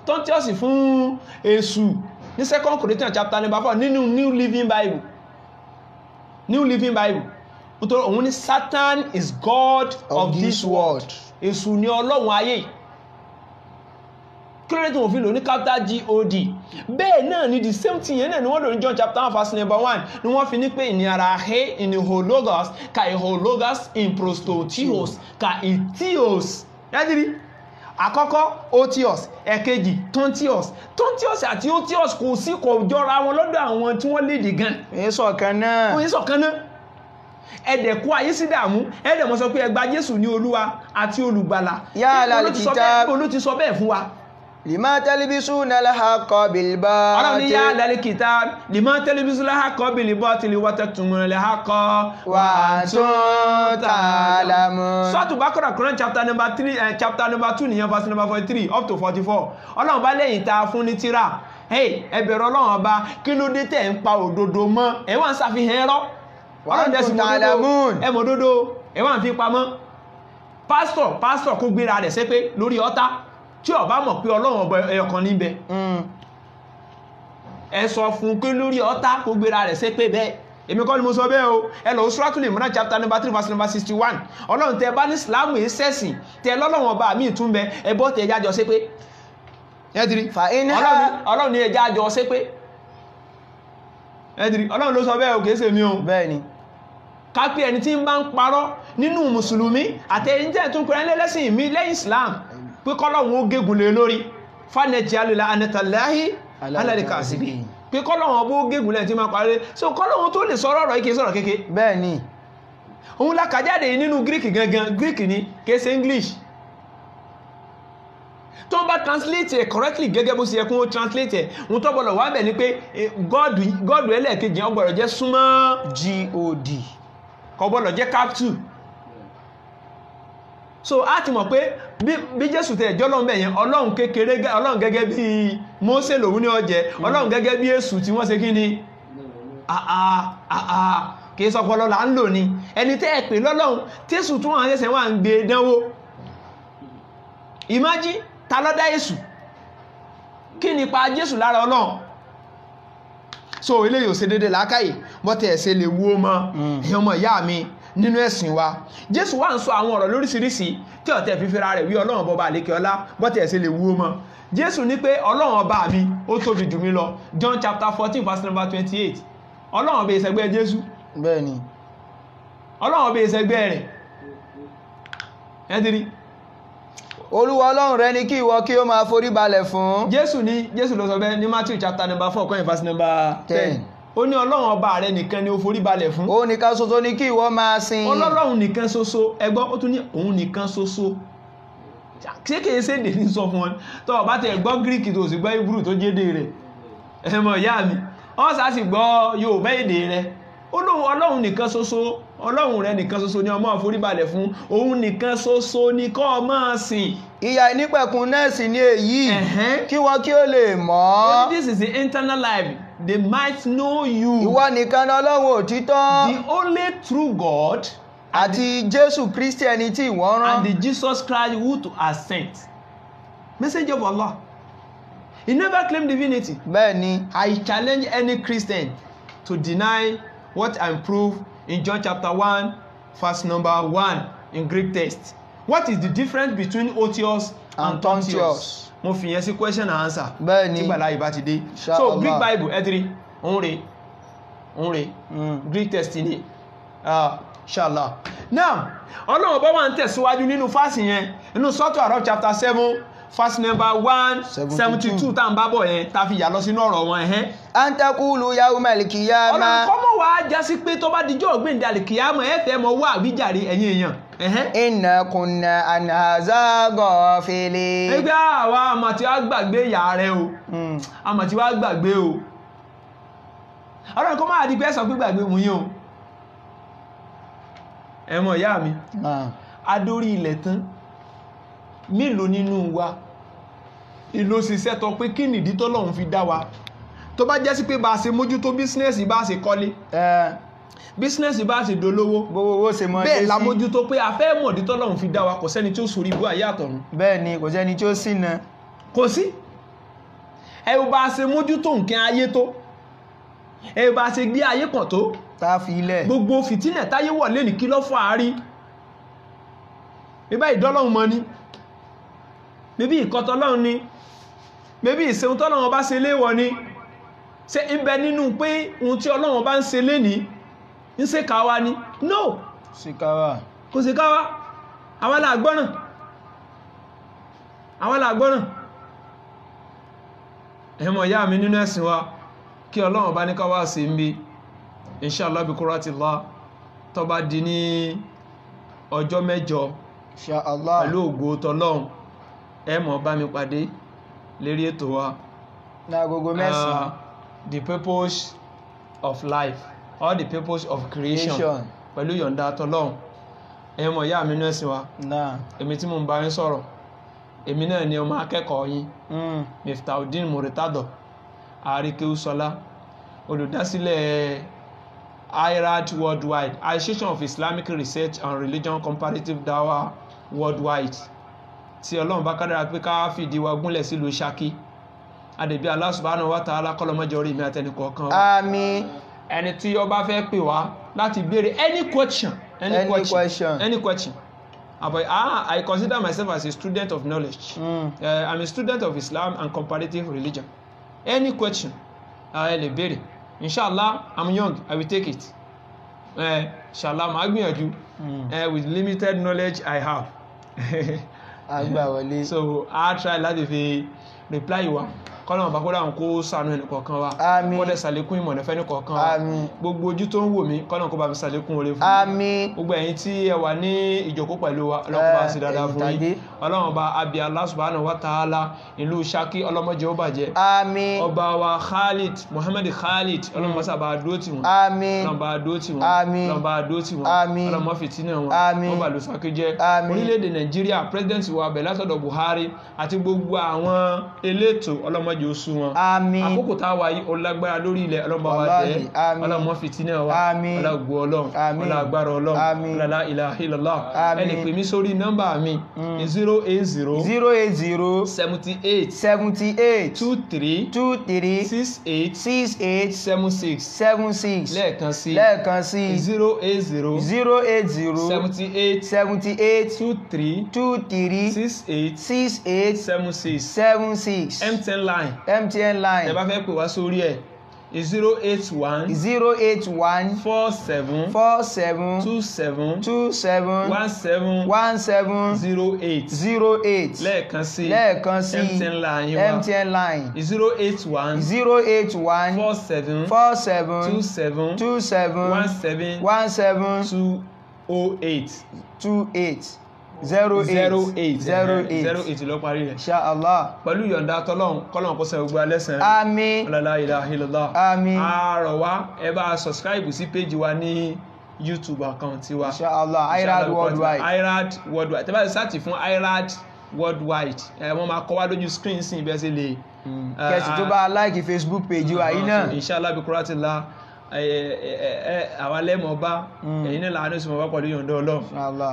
tontios fún Èṣù ní 2 Corinthians chapter number 4 nínú New Living Bible. Nítorí òun ní Satan is God of this world. Èṣù ni ọlọ́run ayé. kí ló dé tí wọ́n fi lò ní capital God bẹ́ẹ̀ náà ni the same thing yẹn náà ni wọ́n lò ní John chapter 1 verse number 1 ni wọ́n fi ní pé ìnira he in the hologos ka hologos in prostotios ka etios yájírí àkọ́kọ́ otios ẹ̀kejì tontios àti otios kò sí kò jọra wọn lọ́dọ̀ àwọn tí wọ́n lédè gan ìṣọ̀kan náà ẹ̀dẹ̀kú ayé sí dàmú ẹ̀dẹ̀ mọ́ sọ pé ẹ gba Jésù ní Olúwa àti olùgbàlà olú ti sọ bẹ́ẹ̀ fún wa lima talbisuna al-haqqa bil-batil ọlọ́run ní yá lálẹ́ kìtà lima talbisuna al-haqqa bil-batil wa taktumuna al-haqqa wa antum ta'lamun. Surah Baqarah Quran chapter number 2 nìyẹn verse number 43 up to 44 ọlọ́run bá lẹ́yìn ta fún ní tírà ẹ bẹ̀rù ọlọ́run ọba kí ló dé tẹ̀ ń pa òdodo mọ́ ẹ wá ń ṣàfihàn ẹ̀rọ ọlọ́run dẹ̀sí mọ́ òdodo ẹ wá ń fi pamọ́ pásítọ̀ kó gbéra rẹ̀ sépè lórí ọ̀tá tí ó bá mọ̀ pé ọlọ́run ọba ẹyọkan níbẹ̀ ẹ sọ fún pé lórí ọ̀tá kó gbéra rẹ̀ sépè bẹ́ẹ̀ èmi kọ́ ni mo sọ bẹ́ẹ̀ o ẹ lọ Suratul Imran chapter number 3 verse number 61 ọlọ́run tẹ bá ní Islam yìí sẹ́sìn tẹ lọ́lọ́run ọba mi tún bẹ ẹ bọ́ tẹ jájọ sépè ẹ̀dìrí ọlọ́run ní ẹjá jọ sépè ẹ̀dìrí ọlọ́run ló sọ bẹ́ẹ̀ o kìí ṣe mi o bẹ́ẹ̀ ni kápẹ́ ẹni tí ń bá ń parọ́ nínú mùsùlùmí àtẹ̀yìnjẹ́ tó ń pẹ̀rẹ́ lẹ́lẹ́sìn mi lẹ́yìn Islam pé kọ́lọ́run ó gégùn lé lórí fánẹ̀tì alìlà anẹ́tàláhì alẹ́ríkà síbí pé kọ́lọ́run ó gégùn lẹ́yìn tí máa parí so kọ́lọ́run tó lè sọ̀rọ̀ ọ̀rọ̀ ike sọ̀rọ̀ kéke bẹ́ẹ̀ ni òun la kà jáde nínú Greek gangan Greek ni kése English tó bá translate ẹ̀ correctly gẹ́gẹ́ bó ṣe yẹ kún ó translate ẹ̀ òun tó bọ̀lọ̀ wá bẹ̀ ni pé God ẹlẹ́ẹ̀kejì ọgbọ̀rọ̀ jẹ́ súnmọ́ God kò gbọ́dọ̀ jẹ́ capsule so a ti mọ̀ pé bí Jésù tẹ̀ jọ́ lọ́nbẹ̀ yẹn ọlọ́run kékeré ọlọ́run gẹ́gẹ́ bí Mósè lòun ní ọjẹ́ ọlọ́run gẹ́gẹ́ bí Èṣù tí wọ́n ṣe kí ni kìí sọpọlọ là ń lò ní ẹni tẹ́ ẹ̀ pè lọ́lọ́run tẹ́sù tún àwọn ẹsẹ̀ wà ń gbé dánwó ìmájí ta ló dá Èṣù kí ni pa Jésù lára ọlọ́run so eléyìí ò ṣe dédé làákàyè bọ́tẹ̀ ẹ̀ṣẹ̀ lè wú ọmọ ẹ̀yàn ọmọ ìyá mi nínú ẹ̀sìn wa Jésù wà ń sọ àwọn ọ̀rọ̀ lóríṣiríṣi tí ọ̀tẹ̀ fífẹ́ra rẹ̀ wí ọlọ́run bọba àlékè ọlá bọ́tẹ̀ ẹ̀ṣẹ̀ lè wú ọmọ Jésù ní pé ọlọ́run ọba mi ó tóbi jù mí lọ John chapter 14 verse number 28 ọlọ́run bẹ ìṣẹ́gbẹ́ Jésù bẹ́ẹ̀ni ọlọ́run bẹ ìṣẹ́gbẹ́ rẹ̀ ẹ́dìrí Olúwa ọlọ́run rẹ ní kí ìwọ kí ó máa forí balẹ̀ fún Jésù ló sọ bẹ́ẹ̀ ní Matthew chapter number 4 kọ́yìn verse number 10 ó ní ọlọ́run ọba rẹ nìkan ni ó forí balẹ̀ fún ó nìkan ṣoṣo ní kí ìwọ máa sìn ọlọ́run nìkan ṣoṣo ẹgbọ́n ó tún ní òun nìkan ṣoṣo ṣé kìí ṣe èdè ní sọ fún wọn tó o bá tẹ gbọ́ Greek tó sì gbọ́ Hebrew tó jédè rẹ̀ ẹ̀mọ̀ ìyá mi ọ́n sá sì gbọ́ Yorùbá èdè rẹ̀ ọlọ́run nìkan ṣoṣo ọlọ́run rẹ nìkan ṣoṣo ni ọmọ àforíbalẹ̀ fún òun nìkan ṣoṣo ni kó máa sìn ìyà ìnípẹ̀kun náà sì ní èyí kí wọ́n kí ó lè mọ̀ this is the internal life they might know you ìwọ nìkan ni ọlọ́run òtítọ́ the only true God àti Jésù Kristi ẹni tí ìwọ rán and the Jesus Christ who to has sent messenger of Allah he never claimed divinity bẹ́ẹ̀ni I challenge any Christian to deny what I prove in John chapter 1 verse number 1 in Greek text. What is the difference between otios and tontios? Mo fi yẹn sí question and answer. Bẹ́ẹ̀ni. Tí gbàlá ìbá ti dé. So Greek Bible ẹ̀dìrí òun rè Greek text ni inshallah. Now Ọlọ́run bá wà ń tẹ̀síwájú nínú fásì yẹn nínú Surah Al-A'raf chapter 7 verse number 172 tá ń bá bọ̀ yẹn tá fi yà lọ sínú ọ̀rọ̀ wọn ẹ̀hẹ́n. Antakulu yawmal qiyamah. Ọlọ́run kọ́mọ̀ wá já sí pé tó bá dijọ́ ọ̀gbìn al-qiyamah ẹ̀fẹ̀ mọ wá àwíjàre ẹ̀yin èèyàn. Inna kunna an hadha ghafilin. Ẹgbẹ́ àwa àmọ̀ tí wá gbàgbé ìyá rẹ o àmọ̀ tí wá gbàgbé o Ọlọ́run kọ́mọ̀ àdìpẹ́ sọ pé gbàgbé mú yín o ẹ̀mọ̀ ìyá mi adórí ilẹ̀ tán mélòó nínú wa ìlò ṣiṣẹ́ tọ pé kí nìdí tọ́lọ́run fi dá wa tó bá jẹ́ sí pé bá ṣe mójútó bísínẹ́sì bá ṣe kọ́lé bísínẹ́sì bá ṣe dolówó bẹ́ẹ̀ la mójútó pé a fẹ́ mọ̀dí tọ́lọ́run fi dá wa kò sẹ́ni tí ó sórí ibú ayé àtọ̀run bẹ́ẹ̀ ni kò sẹ́ni tí ó ṣìnà kò sí ẹ bá ṣe mójútó nǹkan ayé tó ẹ bá ṣe gbé ayé pọ̀ tó tá fi ilẹ̀ gbogbo fìtínẹ̀ táyé wọ̀ lé ní kí ló fọ́ àárí ibá ìdọ́lọ́run mọ́ ní bíbí ìkọtọ́lọ́run ni maybe ìṣeun tí Ọlọ́run bá ṣe léèwọ̀ ni ṣé ń bẹ nínú pé ohun tí Ọlọ́run bá ń ṣe lénìí ń ṣe káwa ni no kò sí káwa àwa la gbọ́ràn ẹ̀mọ̀ ìyá mi nínú ẹ̀sìn wa kí Ọlọ́run bá ní káwà sí ń bí inshallah bí kúrátìlá tó bá di ní ọjọ́ mẹ́jọ pẹ̀lú ògo t'Ọlọ́run ẹ máa bá mi pàdé lérí ètò wa lágogo mẹ́sàn-án the purpose of life or the purpose of creation pẹ̀lú yọ̀ǹda t'Ọlọ́run ẹ̀mọ̀ ìyá mi nínú ẹ̀sìn wa èmi tí mo ń bá yín sọ̀rọ̀ èmi náà ni ọmọ akẹ́kọ̀ọ́ yín Miftahuddin Muritado Àríkéúsọlá olùdásílẹ̀ IRAD Worldwide, Association of Islamic Research and Religion Comparative Dawah Worldwide, tí Ọlọ́run bá kádàrá pé ká fìdí wa gúnlẹ̀ sílùú Ṣakí adẹ̀bí Allah subhanahu wa ta'ala kọ́lọ́mọ́jọ orí mi àtẹnìkọ̀ọ̀kan wa. Àmín. Ẹni tí ó bá fẹ́ pè wá láti béèrè any question But I consider myself as a student of knowledge. I'm a student of Islam and comparative religion. Any question, lè béèrè. Inshallah, I'm young, I will take it. Inshallah, màá gbìyànjú. With limited knowledge I have. So I'll try láti fi reply wa. Kọ́lọ̀ ọ̀bá kódà ń kó sànú ẹnì kọ̀ọ̀kan wa. Kọ́dẹ̀ sàlékún ìmọ̀ nẹ́fẹ́ ní kọ̀ọ̀kan wa. Gbogbo ojú tó ń wò mí kọ́lọ̀ kó bá mi sàlékún oore fún mi. Gbogbo ẹ̀yin tí ẹ wà ní ìjókòó pẹ̀lú wa Ọlọ́run bá sì dáadáa fún yín. Ọlọ́run bá abi Allah subhanahu wa ta'ala ìlú Ṣakí ọlọ́mọdé ó bàjẹ́. Ọba wa Khalid Muhammad Khalid Ọlọ́run bá sábà dúró tì wọ́n. Ọlọ́run bá dúró tì wọ́n. Ọlọ́run bá dúró tì wọ́n. Ọlọ́run má fìtínà wọn. Wọ́n bá lu Ṣakí jẹ́. Orílẹ̀-èdè Nàìjíríà president wa bẹ̀ látọ̀dọ̀ Buhari àti gbogbo àwọn elétò ọlọ́mọdé ó sú wọn. Àkókò tá a wà yìí ọlágbára lórí ilẹ̀ ọlọ́mọ wa jẹ́ ọlọ́mọ fìtínà wa ọlọ́gbọ́ ọlọ́run ọlọ́gbára ọlọ́run ọlọ́lá ilaha illallah. Ẹ lè pè mí sórí nọ́mbà mi 080 78 23 68 76 lẹ́ẹ̀kan sí 080 78 23 68 76 MTN line ẹ bá fẹ́ pè wá sórí ẹ̀ 081 47 27 17 08 lẹ́ẹ̀kan sí MTN line 081 47 27 17 28 08 ló parí rẹ̀. Inshallah. Pẹ̀lú yọ̀ǹda t'Ọlọ́run kọ́lọ́run kó san gbogbo alẹ́sàn. Àmín. La ilaha illallah. Àmín. Àrọ̀ wá ẹ bá subscribe sí page wa ní YouTube account wa. Inshallah. IRAD Worldwide. IRAD Worldwide. Tẹ́ bá ti search fún IRAD Worldwide. Wọ́n máa kọ wá lójú screen sí ibẹ̀ sí lè. Kẹ̀sì tó bá like Facebook page wa yìí náà. Inshallah bí kúrátìlá àwọn alẹ́mọ̀ bá ẹ̀yin náà láàánú sí mọ̀ bá pẹ̀lú yọ̀ǹda Ọlọ́run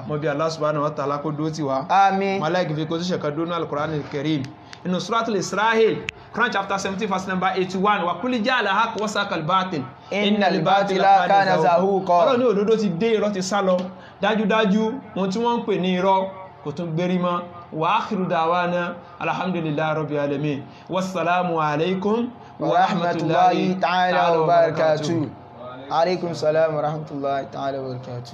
mọ̀ bí Allah subhanahu wa ta'ala kó dúró tì wá. Àmín. Màláìkì fi kó sí ṣẹ̀kan dúró ní Al-Qur'an al-Karim inú Suratul Isra'il Quran chapter 17 verse number 81 wa kulli ja'ala haqq wa saqal batil innal batila kana zahuqa. Ọlọ́run ní òdodo ti dé irọ́ ti sá lọ dájúdájú ohun tí wọ́n ń pè ní irọ́ kò tún gbérí mọ́. Wa akhiru da'wana alhamdulillahi rabbil alamin wassalamu alaikum wa rahmatullahi ta'ala wa barakatuh. Alaikum salam wa rahmatullahi ta'ala wa barakatuh.